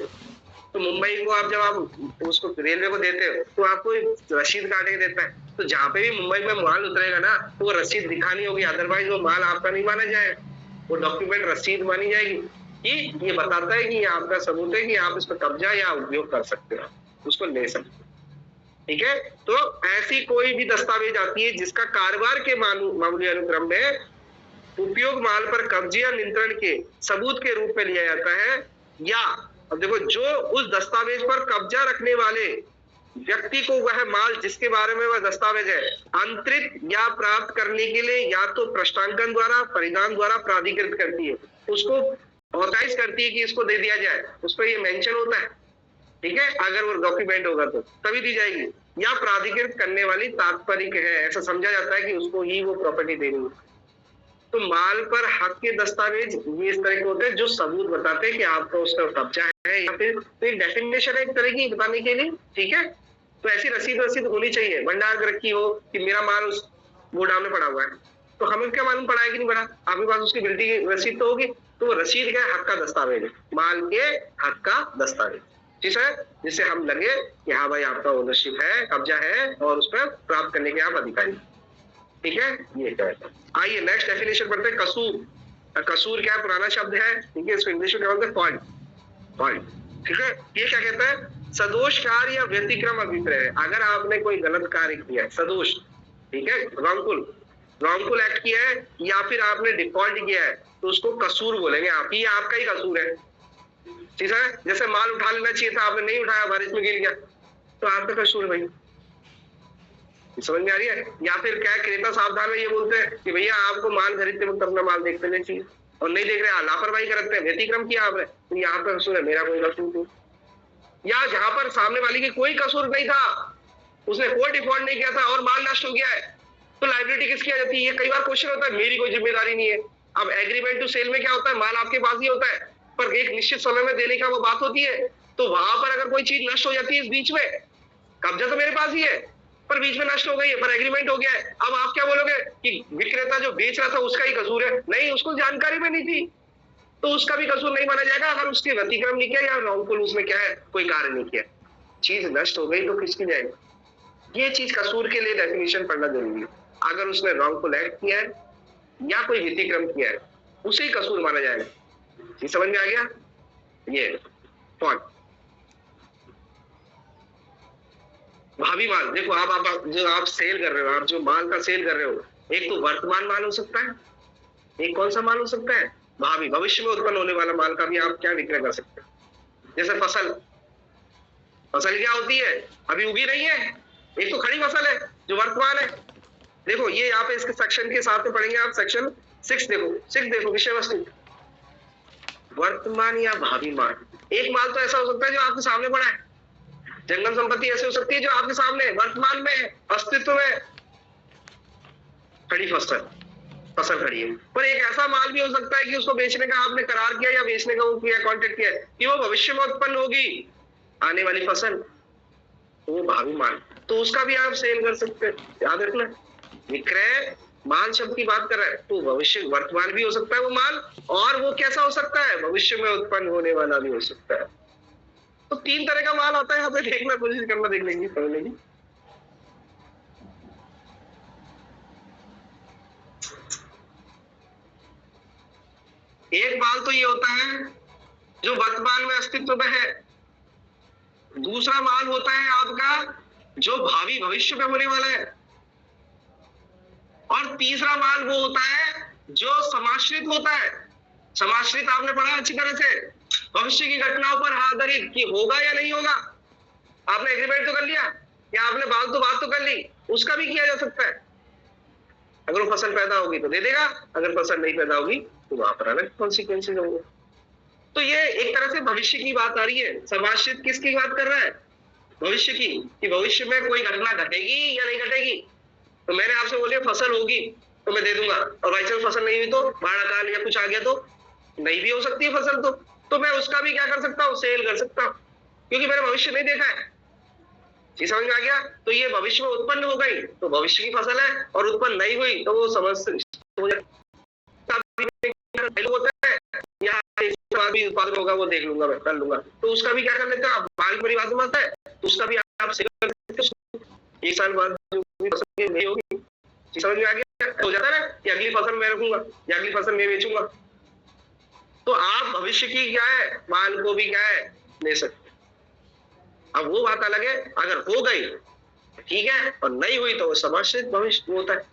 तो मुंबई को आप जब आप उसको रेलवे को देते हो तो आपको रसीद काट के देता है, तो जहाँ पे भी मुंबई में माल उतरेगा ना तो वो रसीद दिखानी होगी, अदरवाइज वो माल आपका नहीं माना जाएगा, वो डॉक्यूमेंट रसीद मानी जाएगी कि ये बताता है कि ये आपका सबूत है कि आप इस पर कब्जा या उपयोग कर सकते हो, उसको ले सकते हो, ठीक है। तो ऐसी कोई भी दस्तावेज आती है जिसका कारोबार के मामूली अनुक्रम में उपयोग माल पर कब्जे या नियंत्रण के सबूत के रूप में लिया जाता है, या अब देखो जो उस दस्तावेज पर कब्जा रखने वाले व्यक्ति को वह माल जिसके बारे में वह दस्तावेज है अंतरित या प्राप्त करने के लिए या तो पृष्ठांकन द्वारा परिधान द्वारा प्राधिकृत करती है, उसको ऑथराइज करती है कि इसको दे दिया जाए, उस पर ये मेंशन होता है, ठीक है, अगर वो डॉक्यूमेंट होगा तो तभी दी जाएगी। या प्राधिकृत करने वाली तात्पर्य है, ऐसा समझा जाता है कि उसको ही वो प्रॉपर्टी देनी है। तो माल पर हक के दस्तावेज ये इस तरह के होते हैं जो सबूत बताते हैं कि आपका उसका कब्जा है, या फिर तो एक डेफिनेशन है एक तरह की बताने के लिए, ठीक है। तो ऐसी रसीद होनी चाहिए, भंडार रखी हो कि मेरा माल उस गोदाम में पड़ा हुआ है, तो हमें क्या मालूम पड़ा है कि नहीं पड़ा, आपके पास उसकी बिल्टी की रसीद तो होगी, तो वो रसीद क्या है, हक का दस्तावेज है, माल के हक का दस्तावेज, ठीक है, जिससे हम लगे कि हाँ भाई आपका ओनरशिप है, कब्जा है और उस पर प्राप्त करने के आप अधिकारी, ठीक है। ये क्या है, आइए नेक्स्ट डेफिनेशन पढ़ते हैं, कसूर। कसूर क्या है, पुराना शब्द है, ठीक है, इसको इंग्लिश में क्या बोलते हैं, फॉल्ट, फॉल्ट, ठीक है। ये क्या कहता है, सदोष कार्य या व्यतिक्रम अभिप्राय, अगर आपने कोई गलत कार्य किया है, सदोष, ठीक है, रॉन्गफुल एक्ट किया है, या फिर आपने डिफॉल्ट किया है, तो उसको कसूर बोलेंगे आप, ये आपका ही कसूर है, ठीक है। जैसे माल उठा लेना चाहिए था, आपने नहीं उठाया, बारिश में गिर गया, तो आपका कसूर है भाई, समझ में आ रही है। या फिर क्या क्रेता सावधान में ये बोलते हैं कि भैया आपको माल खरीदते वक्त अपना माल देख लेना चाहिए, और नहीं देख रहे, लापरवाही करते हैं, व्यतिक्रम किया आपने, तो यहाँ पर कसूर है, मेरा कोई कसूर नहीं। या जहां पर सामने वाले की कोई कसूर नहीं था, उसने कोई डिफॉल्ट नहीं किया था और माल नष्ट हो गया है, तो लायबिलिटी किसकी आ जाती है, ये कई बार क्वेश्चन होता है, मेरी कोई जिम्मेदारी नहीं है। अब एग्रीमेंट टू सेल में क्या होता है, माल आपके पास ही होता है, पर एक निश्चित समय में देने का वो बात होती है, तो वहां पर अगर कोई चीज नष्ट हो जाती है इस बीच में, कब्जा तो मेरे पास ही है, पर बीच में नष्ट हो गई है, पर एग्रीमेंट हो गया है, अब आप क्या बोलोगे कि विक्रेता जो बेच रहा था उसका ही कसूर है, नहीं, उसको जानकारी में नहीं थी, तो उसका भी कसूर नहीं माना जाएगा अगर उसके व्यतिक्रम नहीं किया या रॉन्गफुल उसमें क्या है, कोई कार्य नहीं किया, चीज नष्ट हो गई तो किसकी जाएगी। ये चीज कसूर के लिए डेफिनेशन पढ़ना जरूरी है, अगर उसने रॉन्गफुल एक्ट किया है या कोई व्यतिक्रम किया है, उसे ही कसूर माना जाएगा। ये समझ में आ गया, ये पॉइंट। भावी माल, देखो आप जो आप सेल कर रहे हो, आप जो माल का सेल कर रहे हो, एक तो वर्तमान माल हो सकता है, एक कौन सा माल हो सकता है, भावी, भविष्य में उत्पन्न होने वाला माल का भी आप क्या विक्रय कर सकते हैं। जैसे फसल क्या होती है, अभी उगी नहीं है, एक तो खड़ी फसल है जो वर्तमान है। देखो ये यहाँ पे इसके सेक्शन के साथ में पढ़ेंगे आप, सेक्शन 6 देखो विषय वस्तु, वर्तमान या भावी माल। एक माल तो ऐसा हो सकता है जो आपके सामने पड़ा है, जंगम संपत्ति ऐसी हो सकती है जो आपके सामने वर्तमान में अस्तित्व में, खड़ी फसल खड़ी है। पर एक ऐसा माल भी हो सकता है कि उसको बेचने का आपने करार किया या बेचने का वो किया, कॉन्ट्रैक्ट किया है कि वो भविष्य में उत्पन्न होगी आने वाली फसल, वो भावी माल, तो उसका भी आप सेल कर सकते हैं। याद रखना, विक्रय माल शब्द की बात कर रहा है, तो भविष्य वर्तमान भी हो सकता है वो माल, और वो कैसा हो सकता है, भविष्य में उत्पन्न होने वाला भी हो सकता है। तो 3 तरह का माल आता है, यहाँ पे देखना कोशिश करना, देख लेंगे, समझ लेंगे। एक माल तो ये होता है जो वर्तमान में अस्तित्व में है, दूसरा माल होता है आपका जो भावी भविष्य में होने वाला है, और तीसरा माल वो होता है जो समाश्रित होता है। समाश्रित आपने पढ़ा अच्छी तरह से, भविष्य की घटनाओं पर आधारित कि होगा या नहीं होगा। आपने एग्रीमेंट तो कर लिया या आपने बात तो कर ली, उसका भी किया जा सकता है। अगर वो फसल पैदा होगी तो दे देगा, अगर फसल नहीं पैदा होगी तो वहां पर अलग कॉन्सिक्वेंसेज होंगे। तो ये एक तरह से भविष्य की बात आ रही है। समाश्रित किसकी बात कर रहा है, भविष्य की, कि भविष्य में कोई घटना घटेगी या नहीं घटेगी। तो मैंने आपसे बोलिए फसल होगी तो मैं दे दूंगा, और बाई चांस फसल नहीं हुई तो, बाढ़ अकाल या कुछ आ गया तो नहीं भी हो सकती है फसल, तो मैं उसका भी क्या कर सकता हूँ, सेल कर सकता हूँ, क्योंकि मैंने भविष्य नहीं देखा है। जी समझ में आ गया। तो ये भविष्य में उत्पन्न हो गई तो भविष्य की फसल है, और उत्पन्न नहीं हुई तो वो समझ उत्पादन होगा वो देख लूंगा, मैं कर लूंगा, तो उसका भी क्या कर लेते हैं आप, माल परिवार में आता है तो उसका भी आप सेल कर सकते हो। एक साल बाद नहीं होगी, समझ में आ गया, हो जाता है ना कि अगली फसल मैं रखूंगा या अगली फसल मैं बेचूंगा। तो आप भविष्य की क्या है, माल को भी क्या है, ले सकते। अब वो बात अलग है, अगर हो गई ठीक है और नहीं हुई तो समाश्रित भविष्य होता है,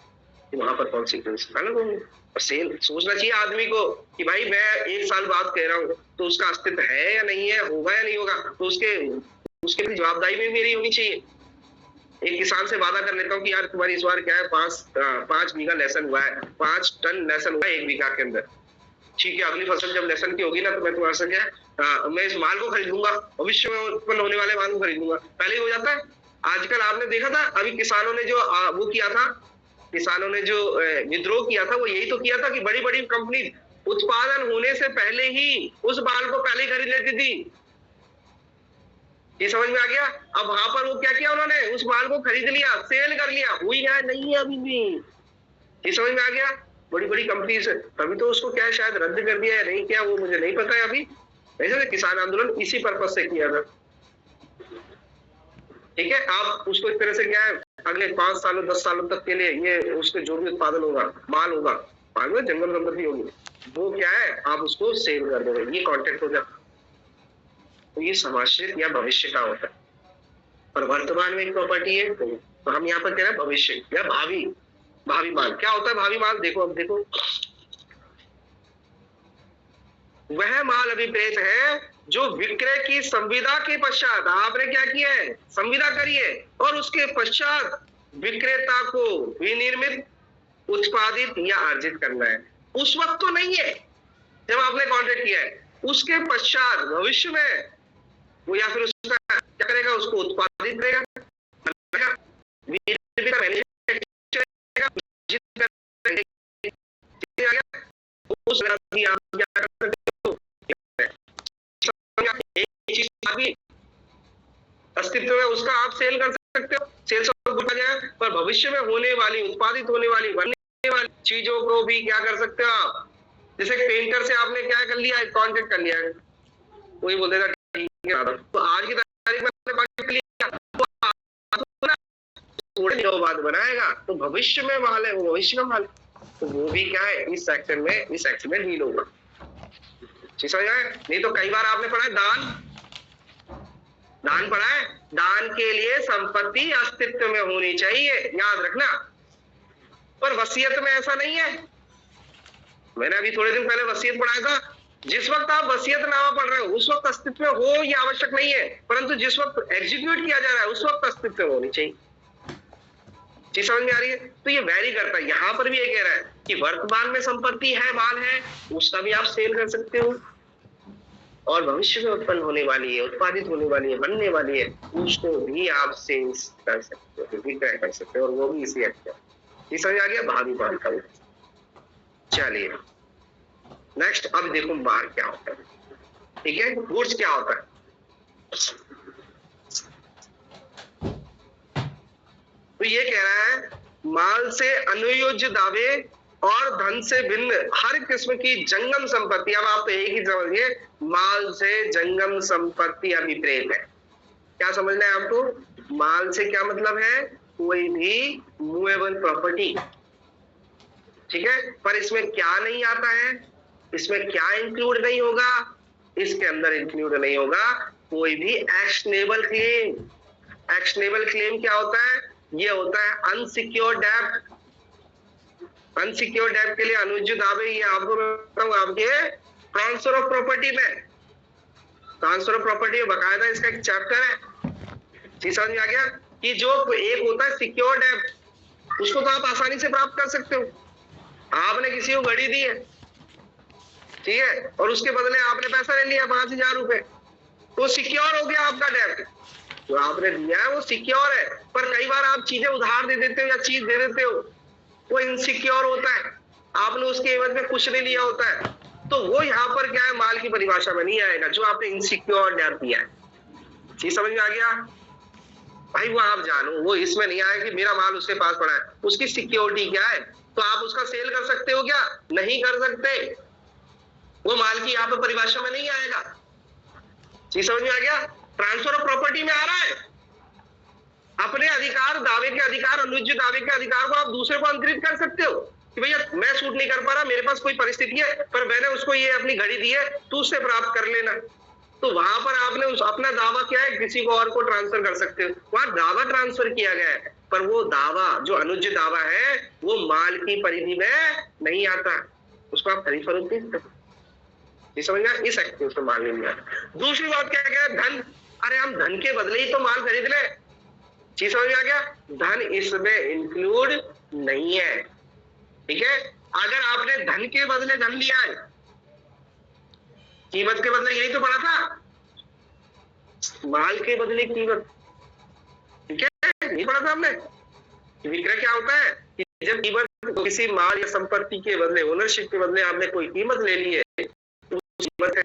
वहां पर कॉन्सिक्वेंस अलग होंगे। और सेल सोचना चाहिए आदमी को कि भाई मैं 1 साल बाद कह रहा हूँ तो उसका अस्तित्व है या नहीं है, होगा या नहीं होगा, तो उसके जवाबदारी भी मेरी होनी चाहिए। एक किसान से वादा कर लेता हूँ कि यार तुम्हारी इस बार क्या है 5 बीघा लहसुन हुआ है, 5 टन लहसुन हुआ है 1 बीघा के अंदर, ठीक है, अगली फसल जब लहसुन की होगी ना तो मैं तुम्हारे से क्या मैं इस माल को खरीदूंगा, भविष्य में उत्पन्न होने वाले माल को खरीदूंगा। पहले ही हो जाता है। आजकल आपने देखा था अभी किसानों ने जो वो किया था, किसानों ने जो विद्रोह किया था वो यही तो किया था कि बड़ी बड़ी कंपनी उत्पादन होने से पहले ही उस माल को पहले ही खरीद लेती थी। ये समझ में आ गया? अब वहां पर वो क्या किया उन्होंने, उस माल को खरीद लिया, सेल कर लिया, हुई है नहीं है अभी भी। ये समझ में आ गया? बड़ी बड़ी कंपनी से तभी तो उसको क्या शायद रद्द कर दिया है, नहीं क्या वो मुझे नहीं पता है अभी। ऐसे किसान आंदोलन इसी पर्पज से किया था। ठीक है, आप उसको इस तरह से क्या है अगले 5 सालों 10 सालों तक के लिए ये उसके जो भी उत्पादन होगा, माल होगा, माल में जंगल संपत्ति होगी, वो क्या है आप उसको सेल कर दोगे, ये कॉन्टेक्ट हो जाता। तो ये समाश्रित या भविष्य का होता है। और वर्तमान में एक प्रॉपर्टी है तो हम यहाँ पर कह रहे हैं भविष्य या भावी। भावी माल क्या होता है? भावी माल देखो, अब देखो वह माल अभिप्रेत है जो विक्रय की संविदा के पश्चात आपने क्या किया है, संविदा करी है, और उसके पश्चात विक्रेता को विनिर्मित, उत्पादित या अर्जित करना है। उस वक्त तो नहीं है जब आपने कॉन्ट्रैक्ट किया है, उसके पश्चात भविष्य में वो या फिर उसका क्या करेगा, उसको उत्पादित करेगा, उस अस्तित्व है उसका आप सेल कर सकते हो, सेल्स बोला गया है। पर भविष्य में होने वाली, उत्पादित होने वाली, बनने वाली चीजों को भी क्या कर सकते हो आप। जैसे पेंटर से आपने क्या कर लिया, कॉन्टेक्ट कर लिया है, वही बोल देगा तो आज की तारीख में कॉन्टेक्ट लिया तो थोड़े दिनों बाद बनाएगा, तो भविष्य में माल है, वो भविष्य का माल, तो वो भी क्या है इस सेक्शन में डील होगा। समझ आए? नहीं तो कई बार आपने पढ़ा है दान पढ़ा है, दान के लिए संपत्ति अस्तित्व में होनी चाहिए, याद रखना। पर वसीयत में ऐसा नहीं है। मैंने अभी थोड़े दिन पहले वसीयत पढ़ाया था। जिस वक्त आप वसीयतनामा पढ़ रहे हो उस वक्त अस्तित्व में हो ये आवश्यक नहीं है, परंतु जिस वक्त एग्जीक्यूट किया जा रहा है उस वक्त अस्तित्व में होनी चाहिए। चीज समझ में आ रही है? तो ये वैरी करता है। यहां पर भी ये कह रहा है कि वर्तमान में संपत्ति है, माल है, उसका भी आप सेल कर सकते हो, और भविष्य में उत्पन्न होने वाली है, उत्पादित होने वाली है, बनने वाली है, उसको भी आप सेल्स कर सकते हो, विक्रय कर सकते हो, और वो भी इसी एक्ट में। ये समझ आ गया? भावी माल का। चलिए नेक्स्ट, अब देखो माल क्या होता है। ठीक है, गुड्स क्या होता है। तो ये कह रहा है माल से अनुयोज्य दावे और धन से भिन्न हर किस्म की जंगम संपत्ति। अब आप तो एक ही समझिए, माल से जंगम संपत्ति अभिप्रेत है। क्या समझना है आपको? माल से क्या मतलब है? कोई भी मूवेबल प्रॉपर्टी। ठीक है, पर इसमें क्या नहीं आता है, इसमें क्या इंक्लूड नहीं होगा, इसके अंदर इंक्लूड नहीं होगा कोई भी एक्शनेबल क्लेम। एक्शनेबल क्लेम क्या होता है? ये होता है अनसिक्योर्ड डेब्ट। अनसिक्योर्ड डेब्ट के लिए अनुज्ञ दावे, ये आपको मैं बताऊं आपके ट्रांसफर ऑफ प्रॉपर्टी में, ट्रांसफर ऑफ प्रॉपर्टी में बकायदा इसका एक चैप्टर है। समझ में आ गया कि जो एक होता है सिक्योर्ड डेब्ट, उसको तो आप आसानी से प्राप्त कर सकते हो। आपने किसी को घड़ी दी है, ठीक है, और उसके बदले आपने पैसा ले लिया 5,000 रुपए, तो सिक्योर हो गया आपका डेब्ट। जो आपने दिया है वो सिक्योर है। पर कई बार आप चीजें उधार दे देते हो या चीज दे देते हो, वो इनसिक्योर होता है, आपने उसके एवज में कुछ नहीं लिया होता है, तो वो यहाँ पर क्या है माल की परिभाषा में नहीं आएगा, जो आपने इनसिक्योर डेब्ट दिया है। चीज समझ में आ गया भाई? वो आप जानो, वो इसमें नहीं आया कि मेरा माल उसके पास पड़ा है, उसकी सिक्योरिटी क्या है, तो आप उसका सेल कर सकते हो क्या? नहीं कर सकते, वो माल की यहाँ पर परिभाषा में नहीं आएगा। चीज समझ में आ गया? ट्रांसफर ऑफ प्रॉपर्टी में आ रहा है, अपने अधिकार, दावे के अधिकार, अनुज्ञ दावे के अधिकार को आप दूसरे को अंतरित कर सकते हो कि भैया मैं सूट नहीं कर पा रहा, मेरे पास कोई परिस्थिति है, पर मैंने उसको ये अपनी घड़ी दी है, तू उससे प्राप्त कर लेना। तो वहां पर आपने अपना दावा क्या है किसी को और को ट्रांसफर कर सकते हो, वहां दावा ट्रांसफर किया गया है, पर वो दावा जो अनुज्ञ दावा है वो माल की परिधि में नहीं आता, उसको आप खरीद फरोख्त नहीं सकते। समझ गया? इस एक्ट में उसको माल नहीं आता। दूसरी बात क्या है? धन। अरे हम धन के बदले ही तो माल खरीद ले। चीज समझ में आ गया? धन इसमें इंक्लूड नहीं है। ठीक है, अगर आपने धन के बदले धन लिया है कीमत के बदले यही तो पढ़ा था, माल के बदले कीमत, ठीक है, नहीं पढ़ा था हमने। विक्रय क्या होता है कि जब कीमत किसी माल या संपत्ति के बदले, ओनरशिप के बदले आपने कोई कीमत ले ली है, तो कीमत है,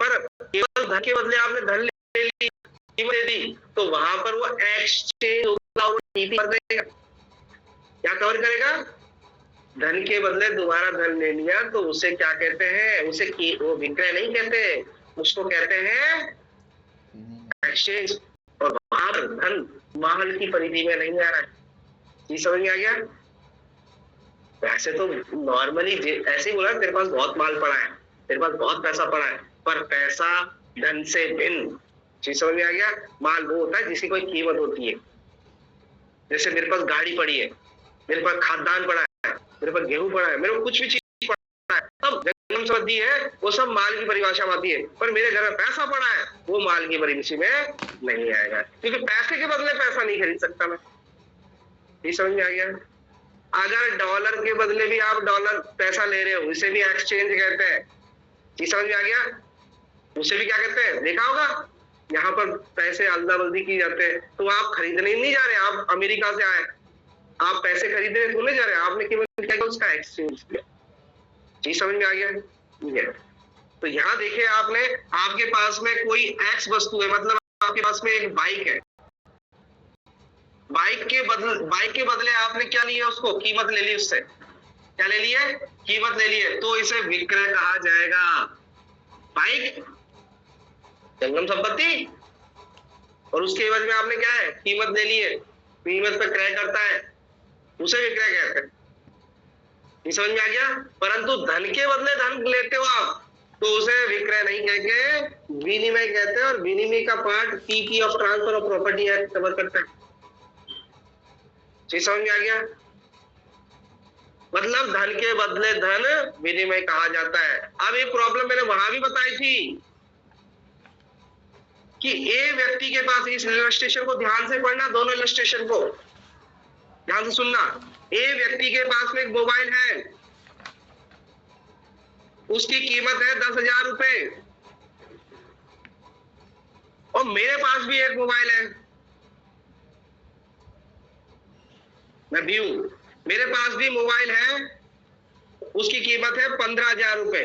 पर केवल धन के बदले आपने धन ले ली, कीमत दे दी, तो वहां पर वो एक्सचेंज होगा, वो नीति कर देगा। क्या कवर करेगा? धन के बदले दोबारा धन ले लिया तो उसे क्या कहते हैं? उसे वो विक्रय नहीं कहते, उसको कहते हैं एक्सचेंज। और वहां पर धन माल की परिधि में नहीं आ रहा है। ये समझ में आ गया? वैसे तो नॉर्मली ऐसे ही बोला तेरे पास बहुत माल पड़ा है, तेरे पास बहुत पैसा पड़ा है, पर पैसा धन से भिन्न। चीज समझ में आ गया? माल वो होता है जिसकी कोई कीमत होती है। जैसे मेरे पास गाड़ी पड़ी है, मेरे पास खाद्यान्न पड़ा है, मेरे पास गेहूं पड़ा है, मेरे को कुछ भी चीज पड़ा है, अब जन्म संबंधी है, वो सब माल की परिभाषा में आती है। पर मेरे घर में पैसा पड़ा है, वो माल की परिभाषा में नहीं आएगा, क्योंकि पैसे के बदले पैसा नहीं खरीद सकता मैं। ये समझ में आ गया? अगर डॉलर के बदले भी आप डॉलर पैसा ले रहे हो, उसे भी एक्सचेंज कहते हैं। ये समझ में आ गया? उसे भी क्या कहते हैं? देखा होगा यहाँ पर पैसे अदला बदली की जाते हैं, तो आप खरीदने नहीं जा रहे, आप अमेरिका से आए, आप पैसे खरीदने थोड़े जा रहे हैं, आपने केवल उसका एक्सचेंज किया। जी समझ में आ गया? तो यहाँ देखिए आपने, आपके पास में कोई एक्स वस्तु है, मतलब आपके पास में एक बाइक है, बाइक के बदले आपने क्या लिया? उसको कीमत ले ली, उससे क्या ले ली है? कीमत ले ली है, तो इसे विक्रय कहा जाएगा। बाइक जंगम संपत्ति, और उसके एवज में आपने क्या है? कीमत ले ली है, कीमत पे क्रय करता है, उसे विक्रय कहते हैं। ये समझ में आ गया? परंतु धन के बदले धन लेते हो आप, तो उसे विक्रय नहीं कह के विनिमय कहते हैं, और विनिमय का part TP of transfer of property act cover करता है। समझ में आ गया? मतलब धन के बदले धन विनिमय कहा जाता है। अब एक प्रॉब्लम मैंने वहां भी बताई थी कि ए व्यक्ति के पास, इस इलस्ट्रेशन को ध्यान से पढ़ना, दोनों इलस्ट्रेशन को ध्यान से सुनना। ए व्यक्ति के पास में एक मोबाइल है, उसकी कीमत है 10,000 रुपए, और मेरे पास भी एक मोबाइल है, मैं भी हूं, मेरे पास भी मोबाइल है, उसकी कीमत है 15,000 रुपए।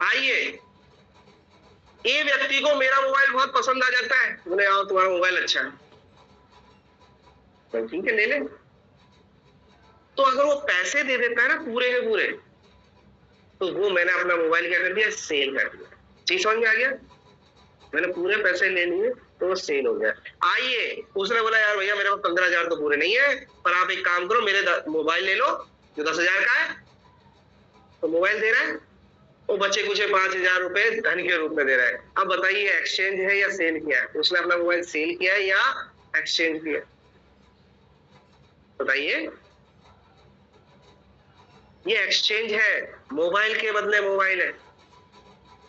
आइए, ए व्यक्ति को मेरा मोबाइल बहुत पसंद आ जाता है, बोले आओ तुम्हारा मोबाइल अच्छा है, तो ठीक है ले ले। तो अगर वो पैसे दे देता है ना पूरे के पूरे, तो वो मैंने अपना मोबाइल क्या कर दिया? सेल कर दिया। चीज समझ में आ गया? मैंने पूरे पैसे ले लिए तो वो सेल हो गया। आइए, उसने बोला यार भैया मेरे पास 15,000 तो पूरे नहीं है, पर आप एक काम करो, मेरे मोबाइल ले लो जो 10,000 का है, तो मोबाइल दे रहा है, वो बचे कुछ 5,000 रुपए धन के रूप में दे रहा है। अब बताइए एक्सचेंज है या सेल किया है? उसने अपना मोबाइल सेल किया है या एक्सचेंज किया? बताइए। ये एक्सचेंज है, मोबाइल के बदले मोबाइल है।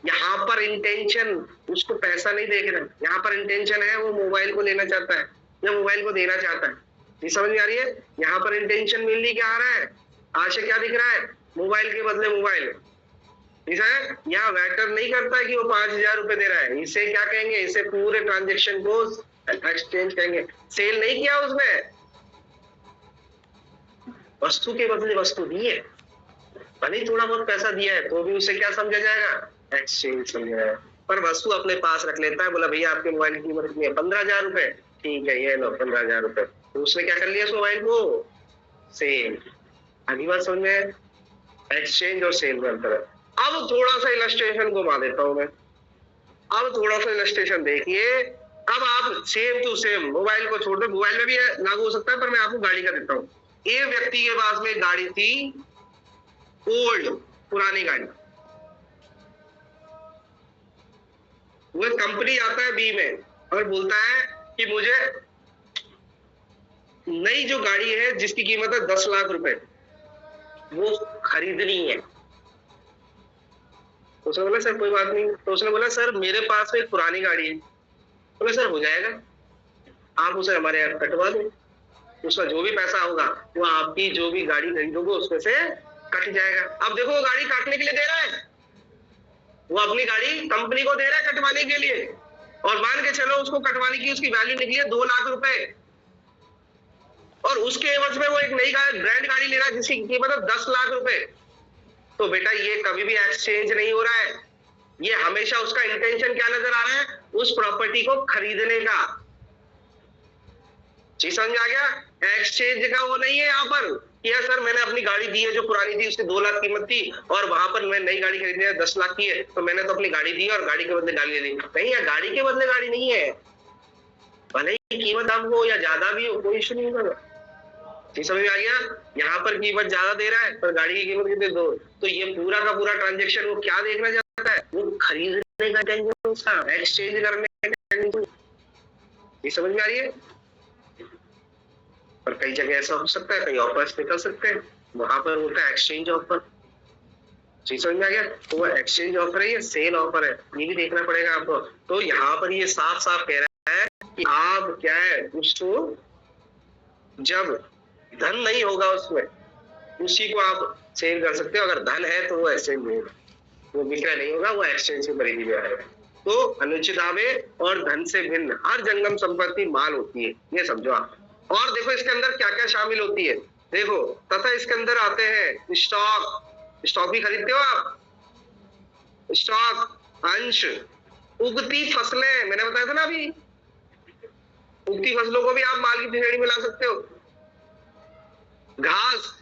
यहाँ पर इंटेंशन, उसको पैसा नहीं देख रहा, यहाँ पर इंटेंशन है वो मोबाइल को लेना चाहता है या मोबाइल को देना चाहता है। ये समझ में आ रही है? यहाँ पर इंटेंशन मेनली क्या आ रहा है? आशय क्या दिख रहा है? मोबाइल के बदले मोबाइल। यहाँ वेटर नहीं करता है कि वो 5,000 रुपए दे रहा है, इसे क्या कहेंगे? इसे पूरे ट्रांजेक्शन को एक्सचेंज कहेंगे। सेल नहीं किया उसने, वस्तु के बदले वस्तु दी है, भले थोड़ा बहुत पैसा दिया है तो भी उसे क्या समझा जाएगा? एक्सचेंज समझा जाएगा। पर वस्तु अपने पास रख लेता है, बोला भैया आपके मोबाइल की कीमत कितनी है? 15,000 रुपए। ठीक है ये लो 15,000 रुपए। तो उसने क्या कर लिया उस मोबाइल को? सेल। अगली बात समझ में? एक्सचेंज और सेल में अंतर है। अब थोड़ा सा इलस्ट्रेशन घुमा देता हूं मैं, अब थोड़ा सा इलस्ट्रेशन देखिए। अब आप सेम टू सेम, मोबाइल को छोड़ दो, मोबाइल में भी लागू हो सकता है, पर मैं आपको गाड़ी का देता हूँ। एक व्यक्ति के पास में गाड़ी थी, ओल्ड, पुरानी गाड़ी, वो कंपनी आता है बी में और बोलता है कि मुझे नई जो गाड़ी है जिसकी कीमत है 10 लाख रुपए, वो खरीदनी है। तो उसने बोला सर कोई बात नहीं। तो उसने बोला सर मेरे पास में एक पुरानी गाड़ी है। बोला सर हो जाएगा, आप उसे हमारे यहाँ कटवा दो, उसका जो भी पैसा होगा वो आपकी जो भी गाड़ी खरीदोगे उसमें से कट जाएगा। अब देखो वो गाड़ी काटने के लिए दे रहा है, वो अपनी गाड़ी कंपनी को दे रहा है कटवाने के लिए, और मान के चलो उसको कटवाने की उसकी वैल्यू निकली है 2 लाख रुपए, और उसके एवज में वो एक नई ब्रांड गाड़ी ले रहा है जिसकी कीमत है 10 लाख रुपए। तो बेटा ये कभी भी एक्सचेंज नहीं हो रहा है, ये हमेशा उसका इंटेंशन क्या नजर आ रहा है, उस प्रॉपर्टी को खरीदने का। जी समझ आ गया? एक्सचेंज का वो नहीं है यहाँ पर कि यार सर मैंने अपनी गाड़ी दी है जो पुरानी थी उसकी 2 लाख कीमत थी, और वहां पर मैं नई गाड़ी खरीदने 10 लाख की है, तो मैंने तो अपनी गाड़ी दी और गाड़ी के बदले गाड़ी ले ली। नहीं, यार गाड़ी के बदले गाड़ी नहीं है, भले ही कीमत कम हो या ज्यादा भी हो, कोई इशू नहीं होगा। जी समझ में आ गया? यहाँ पर कीमत ज्यादा दे रहा है पर गाड़ी की कीमत कितनी दो, तो ये पूरा का पूरा ट्रांजेक्शन वो क्या देखना चाहता है, वो खरीदने का टेंशन, उसका एक्सचेंज करने का टेंशन। ये समझ में आ रही है? पर कई जगह ऐसा हो सकता है, कई ऑफर्स निकल सकते हैं, वहां पर होता है एक्सचेंज ऑफर। जी समझ में आ गया? तो वो एक्सचेंज ऑफर है, ये सेल ऑफर है, ये भी देखना पड़ेगा आपको। तो यहाँ पर ये साफ साफ कह रहा है कि आप क्या है उसको, जब धन नहीं होगा उसमें, उसी को आप सेल कर सकते हो। अगर धन है तो वो एक्सचेंज नहीं होगा, वो विक्रय नहीं होगा, वो एक्सचेंज की परिधि में आएगा। तो अनुचित आवेश और धन से भिन्न हर जंगम संपत्ति माल होती है, ये समझो आप। और देखो इसके अंदर क्या क्या शामिल होती है, देखो तथा इसके अंदर आते हैं स्टॉक, स्टॉक भी खरीदते हो आप, स्टॉक, अंश, उगती फसलें, मैंने बताया था ना अभी, उगती फसलों को भी आप माल की श्रेणी में ला सकते हो, घास,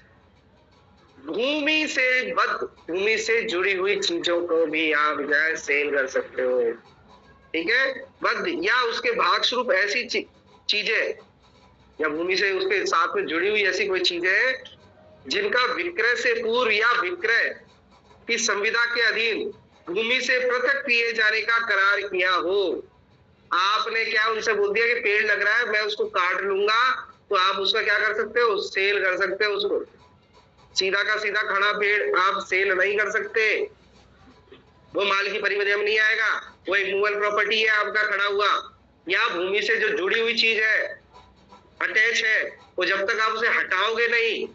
भूमि से बद्ध, भूमि से जुड़ी हुई चीजों को भी आप जो है सेल कर सकते हो, ठीक है, बद्ध या उसके भाग स्वरूप ऐसी चीजें या भूमि से उसके साथ में जुड़ी हुई ऐसी कोई चीजें जिनका विक्रय से पूर्व या विक्रय की संविदा के अधीन भूमि से पृथक किए जाने का करार किया हो। आपने क्या उनसे बोल दिया कि पेड़ लग रहा है मैं उसको काट लूंगा, तो आप उसका क्या कर सकते हो, सेल कर सकते हो उसको। सीधा का सीधा खड़ा पेड़ आप सेल नहीं कर सकते, वो माल की परिधि में नहीं आएगा, वो इमूवेबल प्रॉपर्टी है आपका खड़ा हुआ, या भूमि से जो जुड़ी हुई चीज है, अटैच है, वो जब तक आप उसे हटाओगे नहीं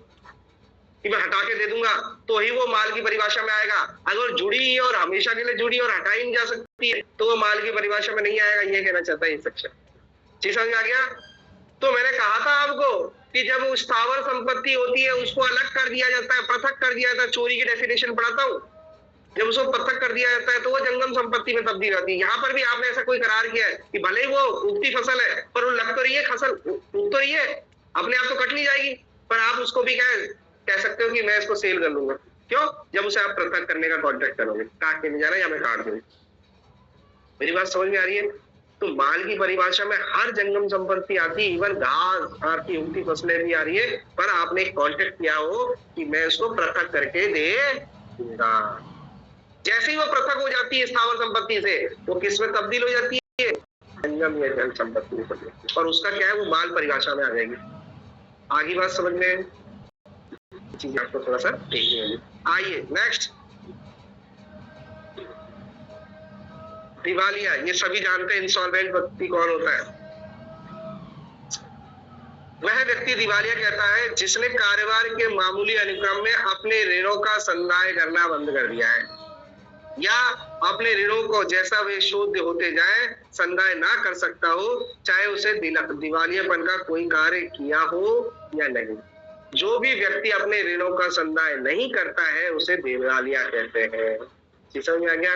कि मैं हटा के दे दूंगा, तो ही वो माल की परिभाषा में आएगा। अगर जुड़ी और हमेशा के लिए जुड़ी और हटाई नहीं जा सकती है तो वो माल की परिभाषा में नहीं आएगा, ये कहना चाहता है ये सेक्शन। जी समझ आ गया? तो मैंने कहा था आपको कि जब स्थावर संपत्ति होती है उसको अलग कर दिया जाता है, पृथक कर दिया जाता है, चोरी की डेफिनेशन पढ़ाता हूँ, जब उसको पृथक कर दिया जाता है तो वो जंगम संपत्ति में तब्दील होती है। यहाँ पर भी आपने ऐसा कोई करार किया है कि भले ही वो उगती फसल है पर वो लग तो रही है, फसल उग तो रही है, अपने आप तो कट नहीं जाएगी, पर आप उसको भी कह सकते हो कि मैं इसको सेल कर लूंगा। क्यों? जब उसे आप पृथक करने का कॉन्ट्रैक्ट करोगे, काट के नहीं जाना या मैं काट दूंगी। मेरी बात समझ में आ रही है? तो माल की परिभाषा में हर जंगम संपत्ति आती है, इवन घास, आपकी उगती फसलें भी आ रही है, पर आपने एक कॉन्ट्रैक्ट किया हो कि मैं उसको पृथक करके दे दूंगा। जैसे ही वो पृथक हो जाती है स्थावर संपत्ति से, वो किस में तब्दील हो जाती है, जंगम या जल संपत्ति में तब्दील, और उसका क्या है, वो माल परिभाषा में आ जाएगी। आगे बात समझ में चीज आपको थोड़ा सा देखनी होगी। आइए नेक्स्ट, दिवालिया, ये सभी जानते हैं इंसॉल्वेंट व्यक्ति कौन होता है। वह व्यक्ति दिवालिया कहता है जिसने कारोबार के मामूली अनुक्रम में अपने ऋणों का संदाय करना बंद कर दिया है, या अपने ऋणों को जैसा वे शोध होते जाए संदाय ना कर सकता हो, चाहे उसे दिवालियापन का कोई कार्य किया हो या नहीं। जो भी व्यक्ति अपने ऋणों का संदाय नहीं करता है उसे दिवालिया कहते हैं। समझ में आ गया?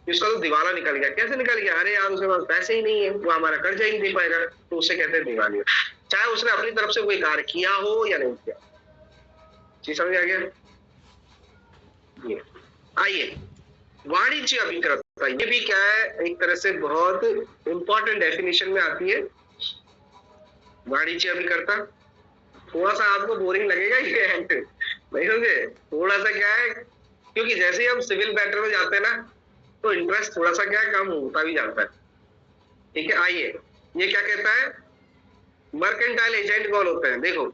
इसका तो दिवाला निकल गया, कैसे निकल गया, अरे यार उसके पास पैसे ही नहीं है, वो हमारा कर्जा ही नहीं दे पाएगा, तो उसे कहते हैं दिवालिया, चाहे उसने अपनी तरफ से कोई कार्य किया हो या नहीं किया। जी समझ आ गया? ये आइए, वाणिज्य अभिकर्ता, ये भी क्या है, एक तरह से बहुत इंपॉर्टेंट डेफिनेशन में आती है। वाणिज्य अभिकर्ता थोड़ा सा आपको बोरिंग लगेगा ये नहीं समझे, थोड़ा सा क्या है, क्योंकि जैसे ही हम सिविल मैटर में जाते हैं ना तो इंटरेस्ट थोड़ा सा क्या कम होता भी जाता है। ठीक है, आइए, ये क्या कहता है, मर्केंटाइल एजेंट कौन होते हैं। देखो,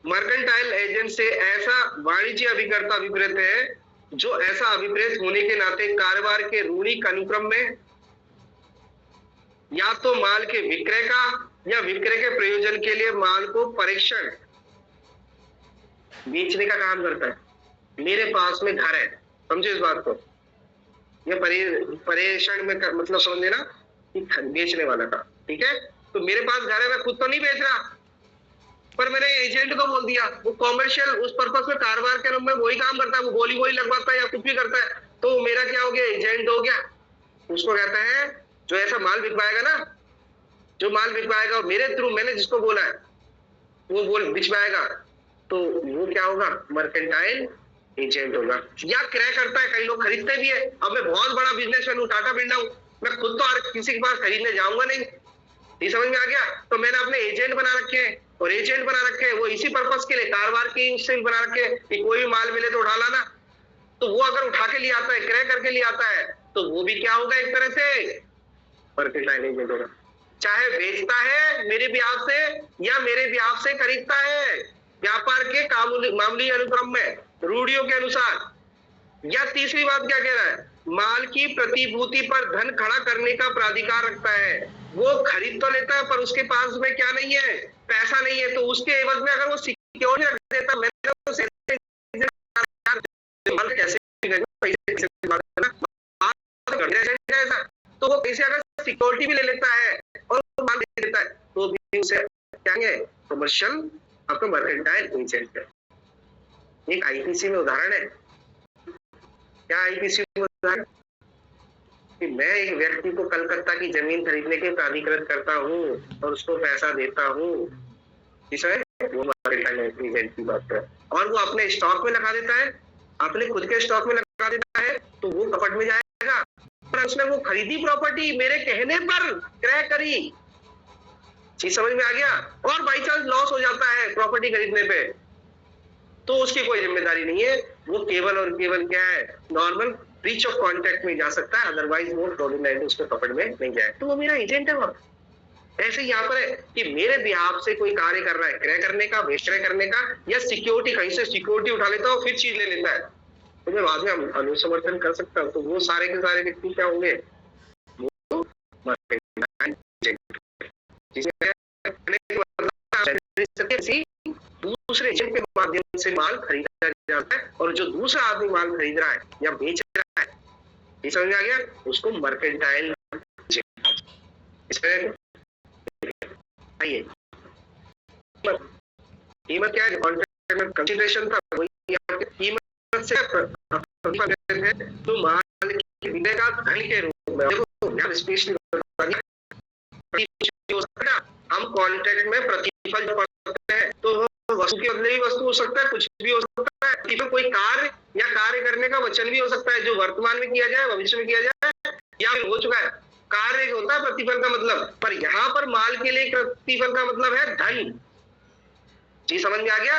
मर्केंटाइल एजेंट से ऐसा वाणिज्य अभिकर्ता अभिप्रेत है जो ऐसा अभिप्रेत होने के नाते कारोबार के ऋणिक अनुक्रम में या तो माल के विक्रय का या विक्रय के प्रयोजन के लिए माल को परीक्षण बेचने का काम करता है। मेरे पास में घर है, समझो इस बात को, ये परेशान में मतलब समझ लेना कि बेचने वाला का, ठीक है। तो मेरे पास घर है, मैं खुद तो नहीं बेच रहा, पर मैंने एजेंट को बोल दिया, वो कॉमर्शियल उस पर्पस में कारोबार के रूप में वही काम करता है, वो बोली वही लगवाता है या कुछ भी करता है, तो मेरा क्या हो गया, एजेंट हो गया। उसको कहता है जो ऐसा माल बिकवाएगा ना, जो माल बिकवाएगा मेरे थ्रू, मैंने जिसको बोला है वो बोल बिचवाएगा, तो वो क्या होगा, मर्केंटाइल एजेंट होगा। या क्रय करता है, कई लोग खरीदते भी है। अब मैं बहुत बड़ा बिजनेसमैन हूँ, टाटा बिरला हूँ, मैं खुद तो किसी के पास खरीदने जाऊंगा नहीं, ये समझ में आ गया। तो मैंने अपने एजेंट बना रखे हैं, और एजेंट बना रखे हैं वो इसी पर्पस के लिए, कारोबार की इंस्टील बना रखे हैं कि कोई भी माल मिले तो उठा लाना। तो वो अगर उठा के लिए आता है, क्रय करके लिए आता है, तो वो भी क्या होगा, एक तरह से मर्केंटाइल एजेंट होगा। चाहे बेचता है मेरे ब्याज से या मेरे ब्याज से खरीदता है, व्यापार के मामूली अनुक्रम में, रूढ़ियों के अनुसार। या तीसरी बात क्या कह रहा है, माल की प्रतिभूति पर धन खड़ा करने का प्राधिकार रखता है। वो खरीद तो लेता है पर उसके पास में क्या नहीं है, पैसा नहीं है, तो उसके एवज में अगर वो सिक्योरिटी रख देता, मैंने कैसे तो वो पैसे अगर सिक्योरिटी भी ले लेता है और माल दे देता है, तो भी उसे क्या है, कमर्शियल आपका मर्केंटाइल एजेंट है। एक आईपीसी में उदाहरण है, क्या आईपीसी में उदाहरण कि मैं एक व्यक्ति को कलकत्ता की जमीन खरीदने के प्राधिकृत करता हूँ और उसको पैसा देता हूँ, वो मर्केंटाइल एजेंट की बात है। और वो अपने स्टॉक में लगा देता है, अपने खुद के स्टॉक में लगा देता है, तो वो कपट में जाएगा। पर उसने वो खरीदी प्रॉपर्टी मेरे कहने पर क्रय करी, चीज समझ में आ गया, और बाई चांस लॉस हो जाता है प्रॉपर्टी खरीदने पे, तो उसकी कोई जिम्मेदारी नहीं है, वो केवल और केवल क्या है, नॉर्मल ब्रीच ऑफ कॉन्ट्रैक्ट में जा सकता है, अदरवाइज वो फ्रॉडुलेंट उसके पकड़ में नहीं जाए, तो वो मेरा एजेंट है। वहां ऐसे यहाँ पर है कि मेरे बिहाफ से कोई कार्य कर रहा है, क्रय करने का, विक्रय करने का, या सिक्योरिटी, कहीं से सिक्योरिटी उठा लेता है फिर चीज ले लेता है, तो मैं बाद में अनुसमर्थन कर सकता हूँ, तो वो सारे के सारे व्यक्ति क्या होंगे, वो दूसरे एजेंट के माध्यम से माल खरीदा जाता है, और जो दूसरा आदमी माल खरीद रहा है या बेच रहा है, ये समझ में आ गया, उसको मर्केंटाइल कीमत क्या है, कॉन्ट्रैक्ट में कंसीडरेशन था, वही कीमत से तो माल की बिक्री का धन के रूप में। देखो स्पेशली हम कॉन्ट्रैक्ट में प्रतिफल करते हैं, तो वस्तु के बदले भी वस्तु हो सकता है, कुछ भी हो सकता है, प्रतिफल कोई कार्य या कार्य करने का वचन भी हो सकता है, जो वर्तमान में किया जाए, भविष्य में किया जाए, या फिर हो चुका है। कार्य होता है प्रतिफल का मतलब, पर यहाँ पर माल के लिए प्रतिफल का मतलब है धन। जी समझ में आ गया,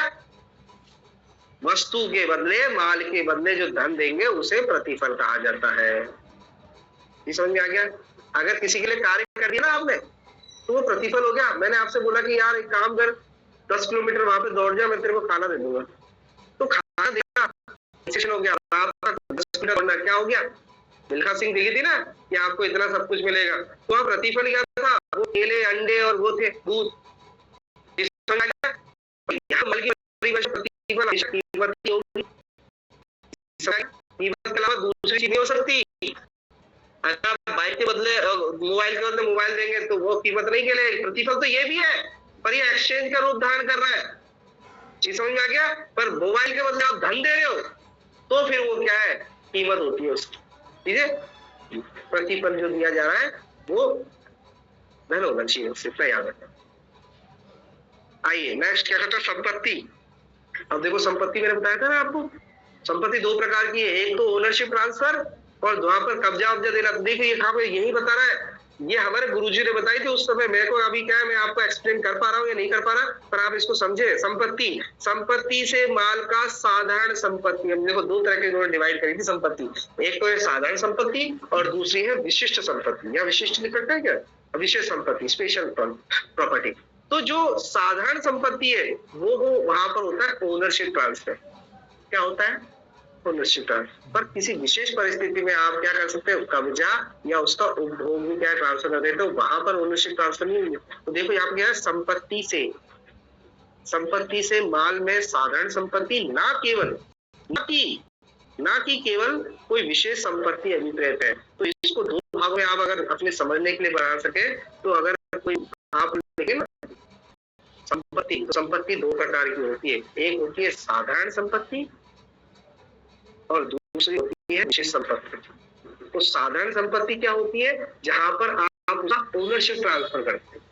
वस्तु के बदले, माल के बदले जो धन देंगे उसे प्रतिफल कहा जाता है। ये समझ में आ गया। अगर किसी के लिए कार्य कर दिया ना आपने, तो वो प्रतिफल हो गया। मैंने आपसे बोला कि यार एक काम कर, 10 किलोमीटर वहां पे दौड़ जा, मैं तेरे को खाना दे दूंगा, तो खाना देगा हो गया, आपका 10 किलोमीटर क्या हो गया, मिल्खा सिंह देखी थी ना कि आपको इतना सब कुछ मिलेगा, तो वहां प्रतिफल क्या था, वो केले, अंडे और वो थे दूध। के अलावा दूसरी चीज नहीं हो सकती। अगर आप बाइक के बदले मोबाइल के बदले मोबाइल देंगे तो वो कीमत नहीं के लिए, प्रतिफल तो ये भी है, पर ये एक्सचेंज का रूप धारण कर रहा है। चीज समझ में आ गया। पर मोबाइल के बदले आप धन दे रहे हो, तो फिर वो क्या है, कीमत होती है उसकी। ठीक है, प्रतिफल जो दिया जा रहा है वो धन होना चाहिए, उससे इतना याद रखना। आइए नेक्स्ट क्या कहता है, संपत्ति। अब देखो संपत्ति मैंने बताया था ना आपको, संपत्ति दो प्रकार की है, एक तो ओनरशिप ट्रांसफर और वहां पर कब्जा वब्जा देना। देखिए ये कहां पे यही बता रहा है, ये हमारे गुरुजी ने बताई थी उस समय। मेरे को अभी क्या है, मैं आपको एक्सप्लेन कर पा रहा हूँ या नहीं कर पा रहा, पर आप इसको समझे। संपत्ति, संपत्ति से माल का साधारण संपत्ति, हम देखो दो तरह के इन्होंने डिवाइड करी थी संपत्ति। एक तो है साधारण संपत्ति और दूसरी है विशिष्ट संपत्ति, या विशिष्ट लिख सकते हैं क्या, विशेष संपत्ति, स्पेशल प्रॉपर्टी। तो जो साधारण संपत्ति है वो वहां पर होता है ओनरशिप ट्रांसफर। क्या होता है, ओनरशिप ट्रांसफर। पर किसी विशेष परिस्थिति में आप क्या कर सकते हो, कब्जा या उसका उपभोग भी क्या ट्रांसफर कर देते हो, वहां पर ओनरशिप ट्रांसफर नहीं हुई। तो देखो यहाँ पे क्या है, संपत्ति से, संपत्ति से माल में साधारण संपत्ति ना कि केवल कोई विशेष संपत्ति अभिप्रेत है। तो इसको दो भागों में आप अगर अपने समझने के लिए बना सके, तो अगर कोई आप देखें ना संपत्ति, तो संपत्ति दो प्रकार की होती है, एक होती है साधारण संपत्ति और दूसरी होती है विशेष संपत्ति। तो साधारण संपत्ति क्या होती है? जहां पर आप उसका ओनरशिप ट्रांसफर करते हैं,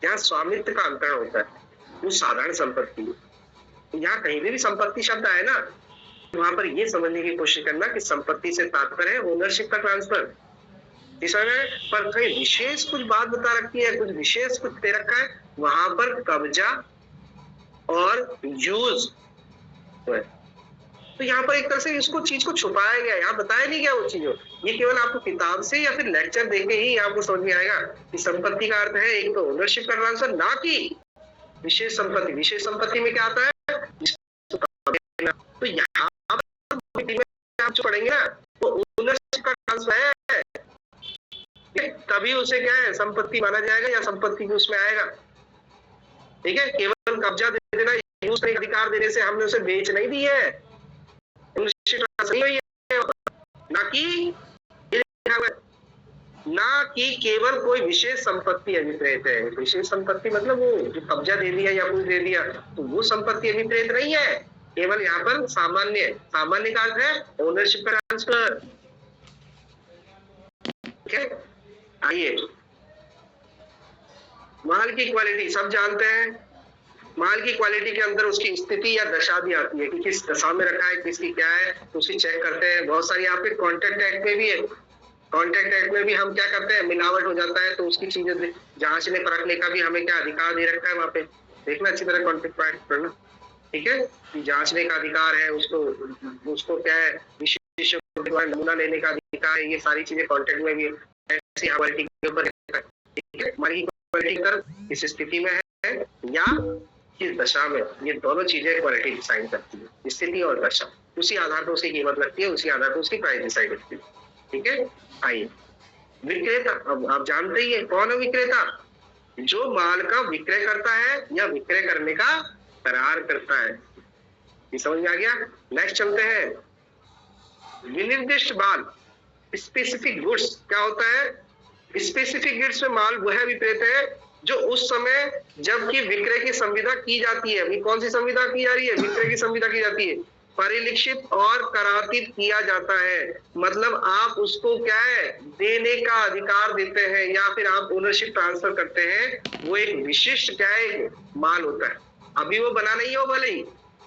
जहां स्वामित्व का अंतरण होता है, वो साधारण संपत्ति। यहाँ कहीं भी संपत्ति शब्द आए ना, वहां पर ये समझने की कोशिश करना कि संपत्ति से तात्पर्य है ओनरशिप का ट्रांसफर। पर कहीं विशेष कुछ बात बता रखी है, कुछ विशेष कुछ दे रखा है, वहां पर कब्जा और यूज। तो यहाँ पर एक तरह से इसको चीज को छुपाया गया, यहाँ बताया नहीं गया वो चीज। ये केवल आपको किताब से या फिर लेक्चर देख के ही आपको समझ में आएगा कि संपत्ति का अर्थ है एक तो ओनरशिप का ट्रांसफर, ना कि विशेष संपत्ति। विशेष संपत्ति में क्या आता है? तो यहाँ आप जो पढ़ेंगे ना, वो ओनरशिप का ट्रांसफर है, तभी उसे क्या है संपत्ति माना जाएगा या संपत्ति भी उसमें आएगा। ठीक है, केवल कब्जा दे देना, यूज का अधिकार देने से हमने उसे बेच नहीं दी है, ना कि केवल कोई विशेष संपत्ति अभिप्रेत है। विशेष संपत्ति मतलब वो जो कब्जा दे दिया या कुछ दे दिया, तो वो संपत्ति अभिप्रेत नहीं है। केवल यहाँ पर सामान्य का अर्थ है ओनरशिप का ट्रांसफर। आइए, माल की क्वालिटी सब जानते हैं। माल की क्वालिटी के अंदर उसकी स्थिति या दशा भी आती है कि किस दशा में रखा है, किसकी क्या है, तो उसकी चेक करते हैं। बहुत सारी यहाँ पे कॉन्ट्रैक्ट एक्ट में भी है, कॉन्ट्रैक्ट एक्ट में भी हम क्या करते हैं, मिलावट हो जाता है तो उसकी चीजें जांचने परखने का भी हमें क्या अधिकार दे रखा है। वहां पे देखना अच्छी तरह कॉन्ट्रैक्ट एक्ट पढ़ना, ठीक है, जांचने का अधिकार है उसको क्या है, विशेष नमूना लेने का अधिकार है। ये सारी चीजें कॉन्ट्रैक्ट में भी ऐसी क्वालिटी के ऊपर, ठीक है, हमारी क्वालिटी किस स्थिति में है या किस दशा में, ये दोनों चीजें क्वालिटी डिसाइड करती है, स्थिति और दशा। उसी आधार पर उसकी कीमत लगती है, उसी आधार पर उसकी प्राइस डिसाइड होती है। ठीक है, आइए विक्रेता। अब आप जानते ही है कौन है विक्रेता? जो माल का विक्रय करता है या विक्रय करने का करार करता है। ये समझ में आ गया? नेक्स्ट चलते हैं, विनिर्दिष्ट माल, स्पेसिफिक गुड्स। क्या होता है? स्पेसिफिक गुड्स में माल वह विक्रेता है जो उस समय जबकि विक्रय की संविदा की जाती है। अभी कौन सी संविदा की जा रही है? विक्रय की संविदा की जाती है, परिलक्षित और करातीत किया जाता है। मतलब आप उसको क्या है, देने का अधिकार देते हैं या फिर आप ओनरशिप ट्रांसफर करते हैं। वो एक विशिष्ट क्या है, माल होता है। अभी वो बना नहीं हो भले ही,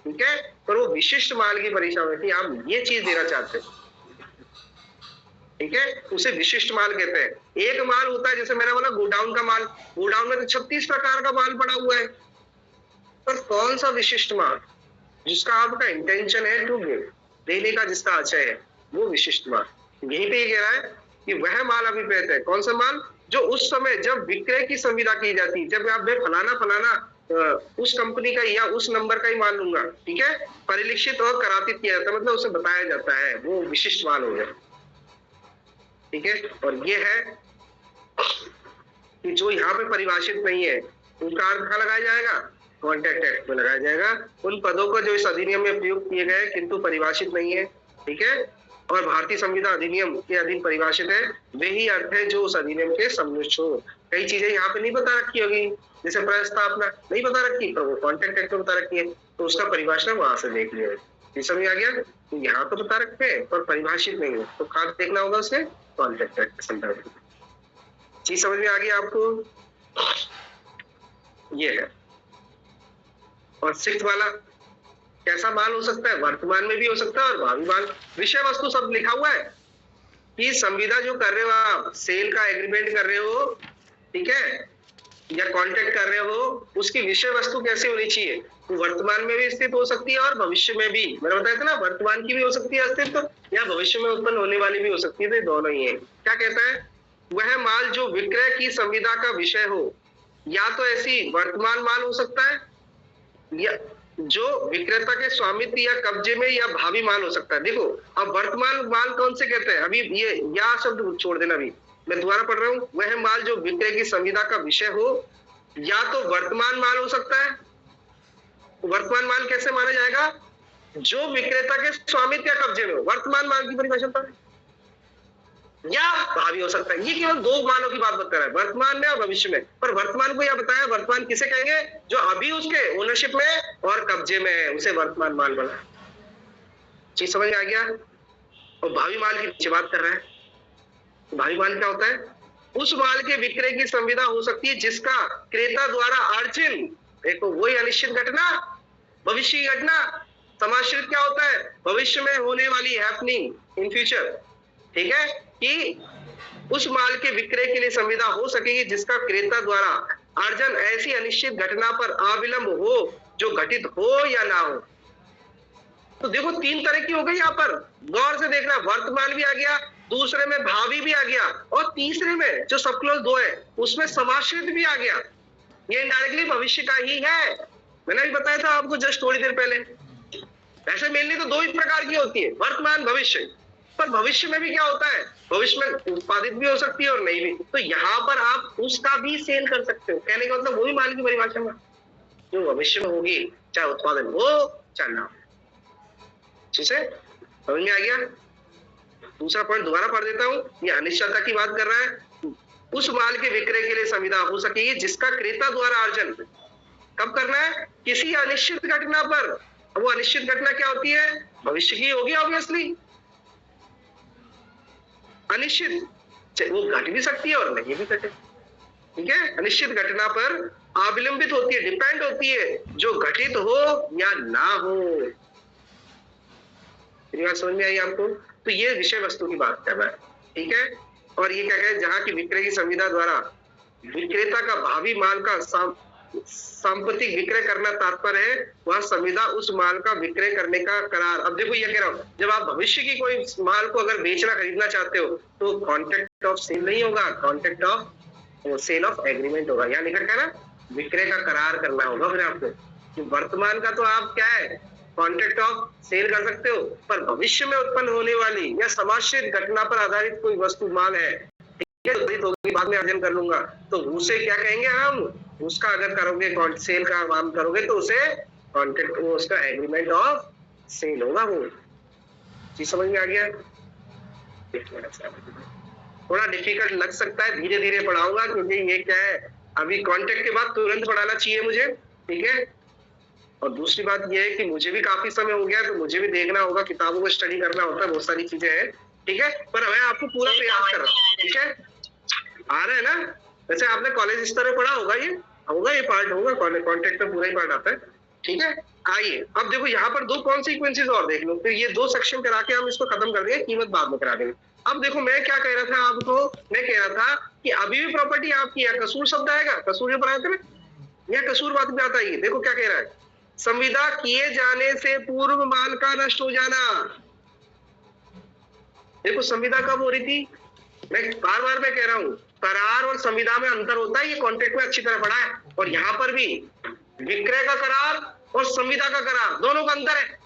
ठीक है, पर वो विशिष्ट माल की परीक्षा में कि आप ये चीज देना चाहते हैं, ठीक है, उसे विशिष्ट माल कहते हैं। एक माल होता है जैसे मैंने बोला गोडाउन का माल, गोडाउन में तो 36 प्रकार का माल पड़ा हुआ है, पर कौन सा विशिष्ट माल जिसका आपका इंटेंशन है टू गिव, देने का जिसका आशय है, वो विशिष्ट माल। यहीं पे ये कह रहा है कि वह माल अभिप्रेत है। कौन सा माल? जो उस समय जब विक्रय की संविदा की जाती है, जब आप फलाना उस कंपनी का या उस नंबर का ही माल लूंगा, ठीक है, परिलक्षित और करातीत किया जाता है, मतलब उसे बताया जाता है, वो विशिष्ट माल हो गया। ठीक है, और ये है कि जो यहाँ पे परिभाषित नहीं है उनका अर्थ कहाँ लगाया जाएगा? कॉन्ट्रैक्ट एक्ट में लगाया जाएगा। उन पदों को जो इस अधिनियम में प्रयुक्त किए गए किंतु परिभाषित नहीं है, ठीक है, और भारतीय संविदा अधिनियम के अधीन परिभाषित है, वे ही अर्थ है जो उस अधिनियम के सम्मिलित हो। कई चीजें यहाँ पे नहीं बता रखी होगी, जैसे प्रस्तावना नहीं बता रखी, पर वो कॉन्ट्रैक्ट एक्ट में बता रखी है, तो उसका परिभाषा वहां से देख लिया। ये समझ आ गया? तो यहाँ तो बता रखे हैं पर परिभाषित नहीं है, तो कहाँ देखना होगा उसे? कॉन्ट्रैक्ट एक्ट के संदर्भ में। चीज समझ में आ गई आपको? ये है। और सिक्स वाला कैसा माल हो सकता है? वर्तमान में भी हो सकता है और भावी माल। विषय वस्तु सब लिखा हुआ है कि संविदा जो कर रहे हो आप, सेल का एग्रीमेंट कर रहे हो, ठीक है, या कॉन्ट्रैक्ट कर रहे हो, उसकी विषय वस्तु कैसे होनी चाहिए? वो वर्तमान में भी स्थित हो सकती है और भविष्य में भी। मैंने बताया था ना, वर्तमान की भी हो सकती है अस्तित्व या भविष्य में उत्पन्न होने वाली भी हो सकती है, तो दोनों ही है। क्या कहता है? वह माल जो विक्रय की संविदा का विषय हो, या तो ऐसी वर्तमान माल हो सकता है या जो विक्रेता के स्वामित्व या कब्जे में, या भावी माल हो सकता है। देखो अब वर्तमान माल कौन से कहते हैं? अभी ये या शब्द छोड़ देना, अभी मैं दोबारा पढ़ रहा हूँ। वह माल जो विक्रय की संविदा का विषय हो या तो वर्तमान माल हो सकता है। वर्तमान माल कैसे माना जाएगा? जो विक्रेता के स्वामित्व या कब्जे में हो, वर्तमान माल की परिभाषा पर, या भावी हो सकता है। ये केवल दो मालों की बात बता रहा है, वर्तमान में और भविष्य में। पर वर्तमान को यह बताया, वर्तमान किसे कहेंगे? जो अभी उसके ओनरशिप में और कब्जे में है, उसे वर्तमान माल बोला। चीज समझ में आ गया? और भावी माल की पीछे बात कर रहा है। भावी माल क्या होता है? उस माल के विक्रय की संविदा हो सकती है जिसका क्रेता द्वारा अर्जित, देखो वही अनिश्चित घटना, भविष्य की घटना। समाश्रित क्या होता है? भविष्य में होने वाली हैपनिंग इन फ्यूचर। ठीक है, कि उस माल के विक्रय के लिए संविदा हो सकेगी जिसका क्रेता द्वारा अर्जन ऐसी अनिश्चित घटना पर अविलंब हो जो घटित हो या ना हो। तो देखो तीन तरह की हो गई यहाँ पर, गौर से देखना। वर्तमान भी आ गया, दूसरे में भावी भी आ गया, और तीसरे में जो सब क्लोज दो है उसमें समाश्रित भी आ गया। ये इनडायरेक्टली भविष्य का ही है, मैंने भी बताया था आपको जस्ट थोड़ी देर पहले। ऐसे मेनली तो दो ही प्रकार की होती है, वर्तमान भविष्य। पर भविष्य में भी क्या होता है? भविष्य में उत्पादित भी हो सकती है और नहीं भी। तो यहाँ पर आप उसका भी सेल कर सकते हो। कहने का मतलब वही माल की परिभाषा में जो भविष्य में होगी, चाहे उत्पादन हो चाहे ना हो। ठीक है, समझ में आ गया? दूसरा पॉइंट दोबारा पढ़ देता हूं। ये अनिश्चितता की बात कर रहा है। उस माल के विक्रय के लिए संविदा हो सकेगी जिसका क्रेता द्वारा अर्जन कब करना है? किसी अनिश्चित घटना पर। वो अनिश्चित घटना क्या होती है? भविष्य की होगी ऑब्वियसली। अनिश्चित वो घट भी सकती है और नहीं भी घटे। ठीक है, अनिश्चित घटना पर अविलंबित होती है, डिपेंड होती है, जो घटित हो या ना हो। बात समझ में आई आपको? तो ये विषय वस्तु की बात कर रहा है। ठीक है, और ये क्या कहे? जहां की विक्रय की संविदा द्वारा विक्रेता का भावी माल का सांप्रतिक विक्रय करना तात्पर्य है, वह संविदा उस माल का विक्रय करने का करार। अब देखो ये कह रहा हूं, जब आप भविष्य की कोई माल को अगर बेचना खरीदना चाहते हो तो कॉन्ट्रैक्ट ऑफ सेल नहीं होगा, contract of sale of agreement होगा। यहाँ लिखा है ना, विक्रय का करार करना होगा फिर आपको। वर्तमान का तो आप क्या है, कॉन्ट्रैक्ट ऑफ सेल कर सकते हो, पर भविष्य में उत्पन्न होने वाली या समाश्रित घटना पर आधारित कोई वस्तु माल है, होगी, बाद में अर्जन कर लूंगा, तो उसे क्या कहेंगे हम? उसका अगर करोगे सेल का काम करोगे तो उसे कॉन्ट्रैक्ट, उसका एग्रीमेंट ऑफ सेल होगा। वो चीज समझ में आ गया? थोड़ा डिफिकल्ट लग सकता है, धीरे धीरे पढ़ाऊंगा, क्योंकि ये क्या है, अभी कॉन्ट्रैक्ट के बाद तुरंत पढ़ाना चाहिए मुझे। ठीक है, और दूसरी बात ये है कि मुझे भी काफी समय हो गया, तो मुझे भी देखना होगा, किताबों को स्टडी करना होता है, बहुत सारी चीजें हैं। ठीक है, पर मैं आपको पूरा प्रयास कर रहा हूँ। ठीक है, आ रहा है ना? वैसे आपने कॉलेज स्तर पे पढ़ा होगा, ये पार्ट होगा, कॉन्ट्रैक्ट में पूरा ही पार्ट आता है। ठीक है, आइए अब देखो यहाँ पर दो कॉन्सिक्वेंसेज और देख लो, फिर ये दो सेक्शन करा के हम इसको खत्म कर देंगे, कीमत बाद में करा देंगे। अब देखो मैं क्या कह रहा था आपको, मैं कह रहा था कि अभी भी प्रॉपर्टी आपकी है, कसूर शब्द आएगा, कसूर जो पढ़ाए थे ना, यह कसूर बात में आता है। देखो क्या कह रहा है, संविदा किए जाने से पूर्व माल का नष्ट हो जाना। देखो संविदा कब हो रही थी, मैं बार बार मैं कह रहा हूं, करार और संविदा में अंतर होता है, ये कॉन्ट्रैक्ट में अच्छी तरह पढ़ा है। और यहाँ पर भी विक्रय का करार और संविदा का करार दोनों का अंतर है।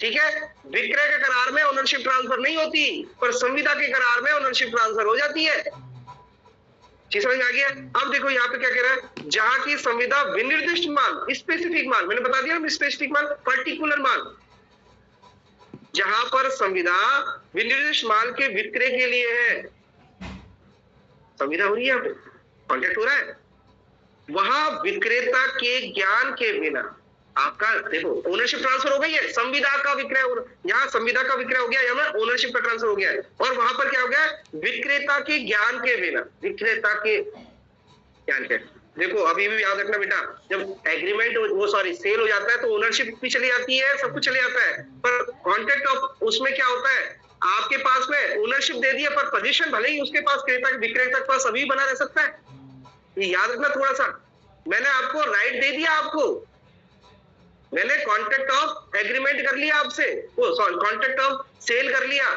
ठीक है, विक्रय के करार में ओनरशिप ट्रांसफर नहीं होती, पर संविदा के करार में ओनरशिप ट्रांसफर हो जाती है। चीज समझ में आ गया? अब देखो यहाँ पे क्या कह रहा है, जहां की संविदा विनिर्दिष्ट माल, स्पेसिफिक माल, मैंने बता दिया स्पेसिफिक माल, पर्टिकुलर माल, जहां पर संविदा विनिर्दिष्ट माल के विक्रय के लिए है, संविदा हो रही है, यहाँ पे कॉन्ट्रैक्ट हो रहा है, वहां विक्रेता के ज्ञान के बिना आपका देखो ओनरशिप ट्रांसफर हो गई है, संविदा का विक्रय, यहाँ संविदा का विक्रय हो गया, यहाँ ओनरशिप का ट्रांसफर हो गया है, और वहां पर क्या हो गया, विक्रेता के ज्ञान के बिना, विक्रेता के ज्ञान के। देखो अभी भी याद रखना बेटा, जब एग्रीमेंट वो सॉरी सेल हो जाता है तो ओनरशिप भी चली जाती है, सब कुछ चले जाता है, पर कॉन्ट्रैक्ट ऑफ उसमें क्या होता है, आपके पास में ओनरशिप दे दी है, पर पोजीशन भले ही उसके पास क्रेता विक्रेता के पास अभी बना रह सकता है। ये याद रखना थोड़ा सा, मैंने आपको राइट दे दिया, आपको मैंने कॉन्ट्रैक्ट ऑफ एग्रीमेंट कर लिया आपसे, वो सॉरी कॉन्ट्रैक्ट ऑफ सेल कर लिया,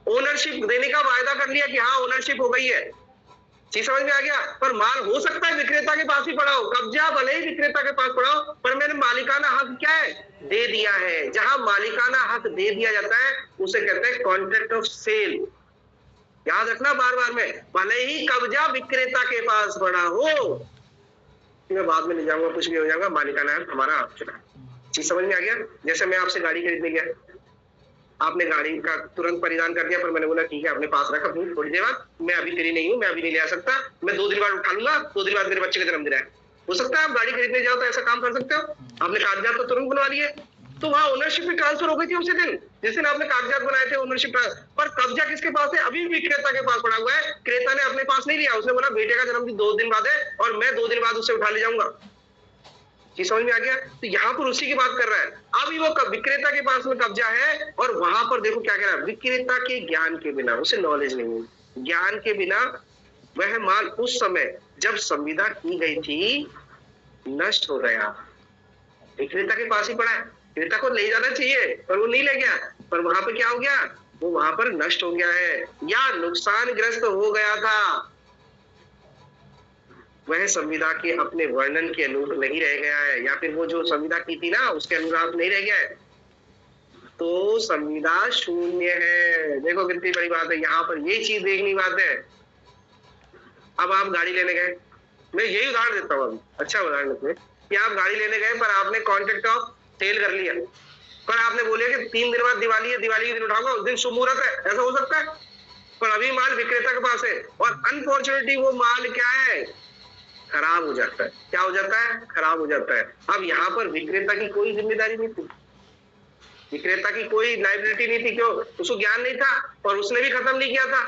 ओनरशिप देने का वायदा कर लिया कि हाँ ओनरशिप हो गई है। चीज समझ में आ गया? पर माल हो सकता है विक्रेता के पास ही पड़ा हो, कब्जा भले ही विक्रेता के पास पड़ा हो, पर मैंने मालिकाना हक क्या है, दे दिया है। जहां मालिकाना हक दे दिया जाता है उसे कहते हैं कॉन्ट्रैक्ट ऑफ सेल। याद रखना बार बार में, भले ही कब्जा विक्रेता के पास पड़ा हो, कि मैं बाद में ले जाऊंगा, कुछ भी हो जाएगा, मालिकाना हक हमारा आप चुना। चीज समझ में आ गया? जैसे मैं आपसे गाड़ी खरीदने गया, आपने गाड़ी का तुरंत परिधान कर दिया, पर मैंने बोला ठीक है अपने पास रखा, थोड़ी देर बाद मैं अभी फ्री नहीं हूँ, मैं अभी नहीं ले आ सकता, मैं 2 दिन बाद उठा लूंगा, 2 दिन बाद मेरे बच्चे का जन्मदिन है। हो सकता है आप गाड़ी खरीदने जाओ तो ऐसा काम कर सकते हो, आपने कागजात तो तुरंत बनवा लिए, तो वहां ओनरशिप भी ट्रांसफर हो गई थी उसी दिन, जिस दिन आपने कागजात बनाए थे ओनरशिप। पर कब्जा किसके पास है? अभी भी क्रेता के पास पड़ा हुआ है। क्रेता ने अपने पास नहीं लिया, उसने बोला बेटे का जन्मदिन 2 दिन बाद है और मैं 2 दिन बाद उससे उठा ले जाऊंगा। समझ में आ गया? तो यहाँ पर उसी की बात कर रहा है। अभी वो विक्रेता के पास में कब्जा है और वहां पर देखो क्या कह रहा है, विक्रेता के ज्ञान के बिना, उसे नॉलेज नहीं है, ज्ञान के बिना वह माल उस समय जब संविदा की गई थी नष्ट हो गया। विक्रेता के पास ही पड़ा है, क्रेता को ले जाना चाहिए पर वो नहीं ले गया, पर वहां पर क्या हो गया, वो वहां पर नष्ट हो गया है या नुकसानग्रस्त हो गया था। वह संविदा के अपने वर्णन के अनुरूप नहीं रह गया है, या फिर वो जो संविदा की थी ना उसके अनुरूप नहीं रह गया है, तो संविदा शून्य है। देखो कितनी बड़ी बात है, यहाँ पर ये चीज देखनी बात है। अब आप गाड़ी लेने गए, मैं यही उदाहरण देता हूँ अभी, अच्छा उदाहरण देते हैं कि आप गाड़ी लेने गए पर आपने कॉन्ट्रैक्ट ऑफ सेल कर लिया, पर आपने बोले कि 3 दिन बाद दिवाली है, दिवाली के दिन उठाऊंगा, उस दिन शुभ मुहूर्त है, ऐसा हो सकता है? पर अभी माल विक्रेता के पास है और अनफॉर्चुनेटली वो माल क्या है, खराब हो जाता है। क्या हो जाता है? खराब हो जाता है। अब यहाँ पर विक्रेता की कोई जिम्मेदारी नहीं थी, विक्रेता की कोई लाइबिलिटी नहीं थी, क्यों? उसको ज्ञान नहीं था और उसने भी खत्म नहीं किया था,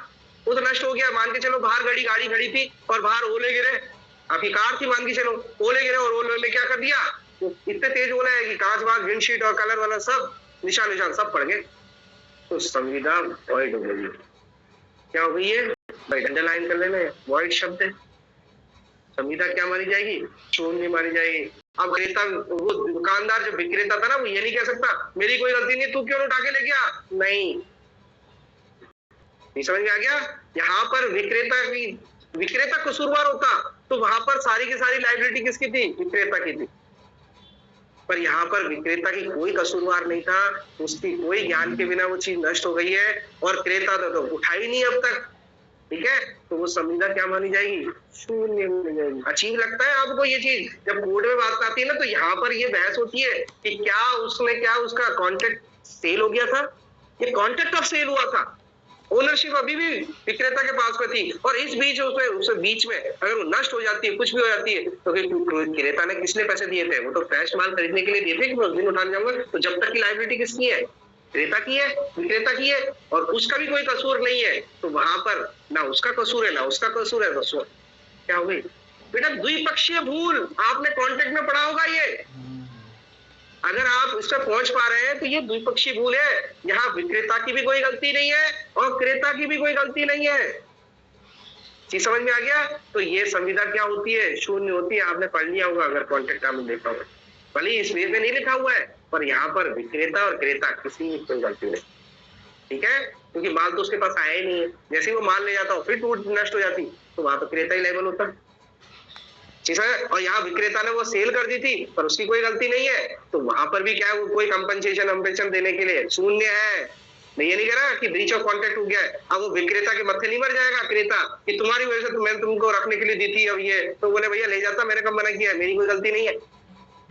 वो तो नष्ट हो गया। मान के चलो बाहर गाड़ी खड़ी थी और बाहर ओले गिरे, आपकी कार थी, मान के चलो ओले गिरे और ओले में क्या कर दिया, इतने तेज ओले है कि कांच वाच विंडशीट और कलर वाला सब निशान सब पड़ गए, तो संविदा वॉइड हो गई। क्या हो गई है भाई? अंडरलाइन कर लेना, वॉइड शब्द है। संविदा क्या मानी जाएगी? शून्य मानी जाएगी। अब क्रेता, वो दुकानदार जो विक्रेता था ना, वो ये नहीं कह सकता मेरी कोई गलती नहीं, तू क्यों उठा के ले गया, नहीं समझ में आ गया? यहाँ पर विक्रेता कसूरवार होता तो वहां पर सारी की सारी लाइबिलिटी किसकी थी? विक्रेता की थी। पर यहाँ पर विक्रेता की कोई कसूरवार नहीं था, उसकी कोई ज्ञान के बिना वो चीज नष्ट हो गई है और क्रेता तो उठाई नहीं अब तक, ठीक है? तो वो संविदा क्या मानी जाएगी? शून्य मानी जाएगी। अजीब लगता है आपको ये चीज? जब कोर्ट में बात आती है ना, तो यहाँ पर ये बहस होती है कि क्या उसका कॉन्ट्रैक्ट सेल हो गया था, ये कॉन्ट्रैक्ट ऑफ सेल हुआ था, ओनरशिप अभी भी विक्रेता के पास में थी और इस बीच उसे बीच में अगर वो नष्ट हो जाती है, कुछ भी हो जाती है, तो क्रेता ने किसने पैसे दिए थे? वो तो फ्रेश माल खरीदने के लिए दिए थे कि मैं उस दिन उठाने जाऊंगा, तो जब तक की लायबिलिटी किसकी है? क्रेता की है, विक्रेता की है, और उसका भी कोई कसूर नहीं है, तो वहां पर ना उसका कसूर है ना उसका कसूर है, तो क्या हो गई बेटा? द्विपक्षीय भूल आपने कॉन्ट्रैक्ट में पढ़ा होगा ये, अगर आप इस पर पहुंच पा रहे हैं तो ये द्विपक्षीय भूल है। यहाँ विक्रेता की भी कोई गलती नहीं है और क्रेता की भी कोई गलती नहीं है। चीज समझ में आ गया? तो ये संविदा क्या होती है? शून्य होती है। आपने पढ़ लिया होगा अगर कॉन्ट्रैक्ट आपने देखा होगा, भले इस पेज में नहीं लिखा हुआ है, पर यहाँ पर विक्रेता और क्रेता किसी की कोई गलती नहीं, ठीक है? क्योंकि माल तो उसके पास आया ही नहीं है, जैसे वो माल ले जाता हो फिर टूट नष्ट हो जाती, तो वहां पर क्रेता ही लेवल होता है, ठीक है? और यहाँ विक्रेता ने वो सेल कर दी थी पर उसकी कोई गलती नहीं है, तो वहां पर भी क्या है, कोई कंपनसेशन देने के लिए शून्य है। मैं ये नहीं कह रहा कि ब्रीच ऑफ कॉन्ट्रैक्ट हो गया है, अब वो विक्रेता के मत्थे नहीं मर जाएगा क्रेता कि तुम्हारी वजह से तो मैंने तुमको रखने के लिए दी थी, अब ये तो बोले भैया ले जाता, मैंने कब मना किया, मेरी कोई गलती नहीं है,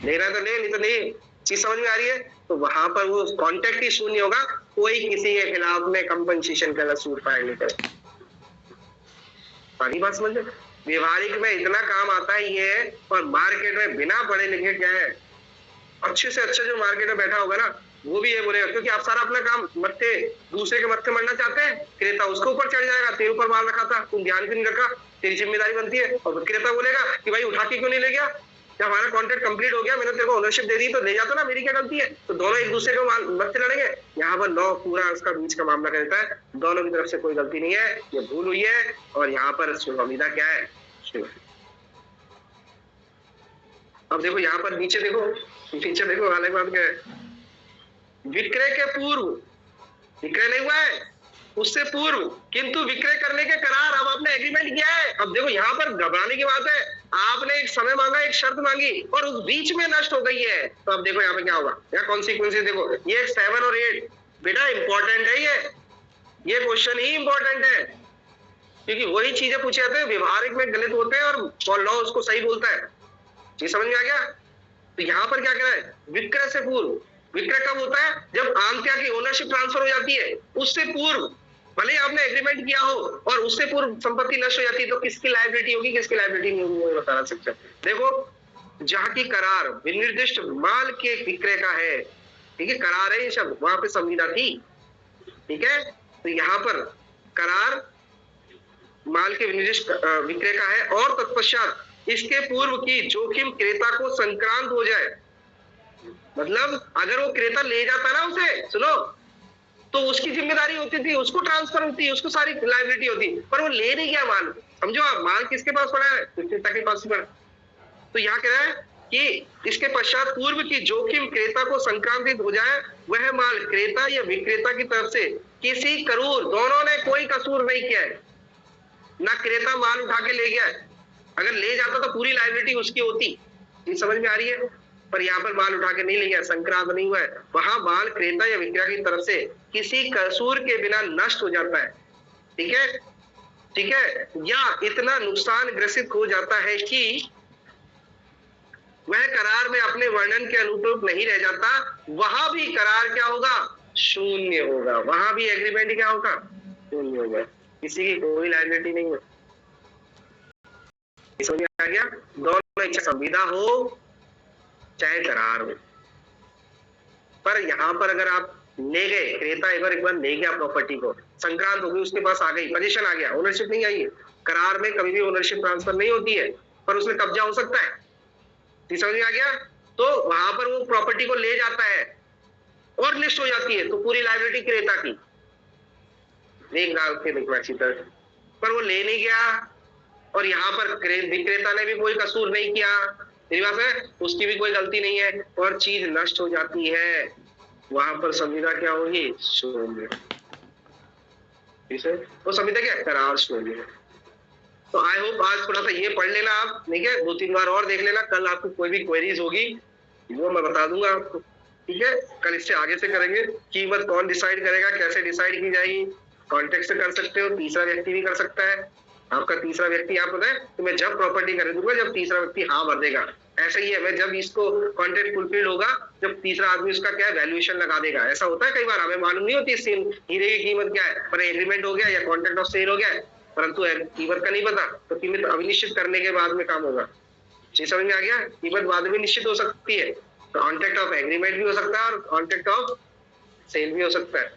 ले रहा तो ले, नहीं तो नहीं। चीज समझ में आ रही है? तो वहां पर वो कॉन्ट्रैक्ट ही शून्य होगा, कोई किसी के खिलाफ में कंपनसेशन का सूट फाइल नहीं करे। सारी बात समझ में? व्यवहारिक में इतना काम आता है ये, और मार्केट में बिना पढ़े लिखे क्या है, अच्छे से अच्छा जो मार्केट में बैठा होगा ना, वो भी ये बोलेगा, क्योंकि आप सारा अपना काम मत्थे दूसरे के मत्थे मरना चाहते हैं, क्रेता उसके ऊपर चढ़ जाएगा, तेरे ऊपर माल रखा था, तुम ध्यान क्यों नहीं रखा, तेरी जिम्मेदारी बनती है, और विक्रेता बोलेगा कि भाई उठा के क्यों नहीं ले गया, क्या हमारा कॉन्ट्रैक्ट कंप्लीट हो गया, मैंने तेरे को ओनरशिप दे दी तो ले जाता ना, मेरी क्या गलती है? तो दोनों एक दूसरे को मत्थे लड़ेंगे। यहाँ पर लॉ पूरा उसका बीच का मामला कहता है दोनों की तरफ से कोई गलती नहीं है, ये भूल हुई है, और यहाँ पर संविदा क्या है? अब देखो यहाँ पर नीचे देखो, अलग बात क्या है, विक्रय के पूर्व, विक्रय नहीं हुआ है उससे पूर्व, किंतु विक्रय करने के करार अब आपने एग्रीमेंट किया है। अब देखो यहाँ पर घबराने की बात है, आपने एक समय मांगा, एक शर्त मांगी और उस बीच में नष्ट हो गई है, तो अब देखो यहाँ पे क्या होगा, यहाँ कॉन्सिक्वेंसेस देखो, ये 7 और 8 बेटा इंपॉर्टेंट है, ये क्वेश्चन ही इंपॉर्टेंट है, क्योंकि वही चीजें पूछे जाते हैं, व्यवहारिक में गलत होते हैं और लॉ उसको सही बोलता है। ये समझ में आ गया। तो यहाँ पर क्या कह रहा है, विक्रय से पूर्व। विक्रय कब होता है, जब आंत्या की ओनरशिप ट्रांसफर हो जाती है। उससे पूर्व भले ही आपने एग्रीमेंट किया हो और उससे पूर्व संपत्ति नष्ट हो जाती है, तो किसकी लायबिलिटी होगी, किसकी लायबिलिटी नहीं होगी, वो बता सकते हैं। देखो, जहां की करार विनिर्दिष्ट माल के विक्रय का है, ठीक है, करार है ये शब्द, वहां पे संविदा थी, ठीक है। तो यहाँ पर करार माल के विनिर्दिष्ट विक्रय का है और तत्पश्चात इसके पूर्व की जोखिम क्रेता को संक्रांत हो जाए। मतलब अगर वो क्रेता ले जाता ना उसे, सुनो, तो उसकी जिम्मेदारी होती थी, उसको ट्रांसफर होती, उसको सारी लायबिलिटी होती, पर वो ले नहीं गया माल। समझो आप, माल किसके पास पड़ा है, क्रेता के पास पड़ा। तो यहाँ कह रहा है कि इसके पश्चात पूर्व की जोखिम क्रेता को संक्रांतित हो जाए, वह माल क्रेता या विक्रेता की तरफ से किसी करूर, दोनों ने कोई कसूर नहीं किया है, ना क्रेता माल उठा के ले गया है। अगर ले जाता तो पूरी लायबिलिटी उसकी होती, ये समझ में आ रही है। पर यहाँ पर माल उठा के नहीं ले गया, संक्रांत नहीं हुआ है, वहां माल क्रेता या विक्रेता की तरफ से किसी कसूर के बिना नष्ट हो जाता है, ठीक है, ठीक है, या इतना नुकसान ग्रसित हो जाता है कि वह करार में अपने वर्णन के अनुरूप नहीं रह जाता, वहां भी करार क्या होगा, शून्य होगा। वहां भी एग्रीमेंट क्या होगा, शून्य होगा, किसी की कोई लायबिलिटी नहीं है। समझ में आ गया। दोनों इच्छा संविदा हो चाहे करार हो। पर यहाँ पर अगर आप ले गए, क्रेता एक बार ले गया प्रॉपर्टी को, संक्रांत हो गई, उसके पास आ गई, पोजीशन आ गया, ओनरशिप नहीं आई है। करार में कभी भी ओनरशिप ट्रांसफर नहीं होती है, पर उसमें कब्जा हो सकता है, समझ में आ गया। तो वहां पर वो प्रॉपर्टी को ले जाता है और लिस्ट हो जाती है, तो पूरी लायबिलिटी क्रेता की, एक डाल के पर वो ले नहीं गया, और यहाँ पर विक्रेता ने भी कोई कसूर नहीं किया, मेरी बात है, उसकी भी कोई गलती नहीं है, और चीज नष्ट हो जाती है, वहां पर संविदा क्या होगी, शून्य। वो संविदा क्या, करार शून्य। तो आई होप आज थोड़ा सा ये पढ़ लेना आप, ठीक है, 2-3 बार और देख लेना। कल आपको कोई भी क्वेरीज होगी वो मैं बता दूंगा आपको, ठीक है। कल इससे आगे से करेंगे, कीमत कौन डिसाइड करेगा, कैसे डिसाइड की जाएगी, कॉन्टेक्ट से कर सकते हो, तीसरा व्यक्ति भी कर सकता है। आपका तीसरा व्यक्ति आप पता है, तो मैं जब प्रॉपर्टी खरीदूंगा, जब तीसरा व्यक्ति हाँ भर देगा, ऐसा ही है, मैं जब इसको कॉन्ट्रैक्ट फुलफिल होगा, जब तीसरा आदमी उसका क्या वैल्यूएशन लगा देगा। ऐसा होता है कई बार, हमें मालूम नहीं होती हीरे की कीमत क्या है, पर एग्रीमेंट हो गया या कॉन्ट्रैक्ट ऑफ सेल हो गया, परंतु कीमत का नहीं पता, तो कीमत अविनिश्चित करने के बाद में काम होगा। जी समझ में आ गया। कीमत बाद में निश्चित हो सकती है, तो कॉन्ट्रैक्ट ऑफ एग्रीमेंट भी हो सकता है और कॉन्ट्रैक्ट ऑफ सेल भी हो सकता है,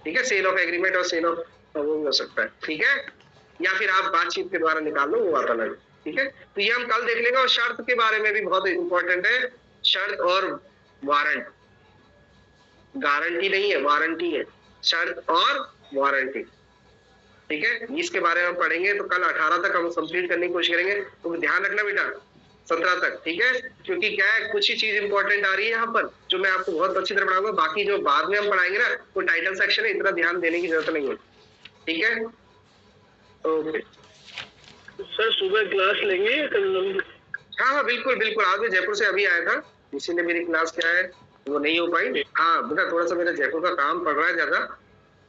ठीक है, सेल ऑफ एग्रीमेंट और सेल ऑफ वो भी हो सकता है, ठीक है, या फिर आप बातचीत के द्वारा निकाल लो, वो बात अलग, ठीक है। तो ये हम कल देख लेंगे। और शर्त के बारे में भी बहुत इंपॉर्टेंट है, शर्त और वारंट, गारंटी नहीं है, वारंटी है, शर्त और वारंटी, ठीक है। इसके बारे में हम पढ़ेंगे, तो कल 18 तक हम कंप्लीट करने की कोशिश करेंगे, तो ध्यान रखना बेटा 17 तक, ठीक है, क्योंकि क्या है, कुछ ही चीज इंपॉर्टेंट आ रही है यहाँ पर, जो मैं आपको बहुत अच्छी तरह पढ़ाऊंगा। बाकी जो बाद में हम पढ़ाएंगे ना, वो टाइटल सेक्शन है, इतना ध्यान देने की जरूरत नहीं है, ठीक है। ओके सर, सुबह क्लास लेंगे कल? हाँ हाँ बिल्कुल बिल्कुल, आज मैं जयपुर से अभी आया था, इसीलिए मेरी क्लास क्या है वो नहीं हो पाई। हाँ बेटा, थोड़ा सा मेरा जयपुर का काम पड़ रहा है ज्यादा,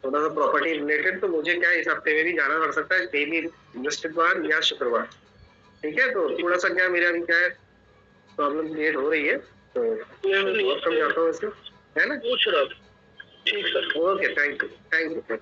थोड़ा सा प्रॉपर्टी रिलेटेड, तो मुझे क्या है इस हफ्ते में भी जाना पड़ सकता है, कहीं भी बृहस्पतिवार या शुक्रवार, ठीक है। तो थोड़ा सा क्या मेरा अभी क्या है प्रॉब्लम क्रिएट हो रही है, तो समझाता हूँ इसको, है ना। पूछ रहा, ठीक सर, ओके, थैंक यू।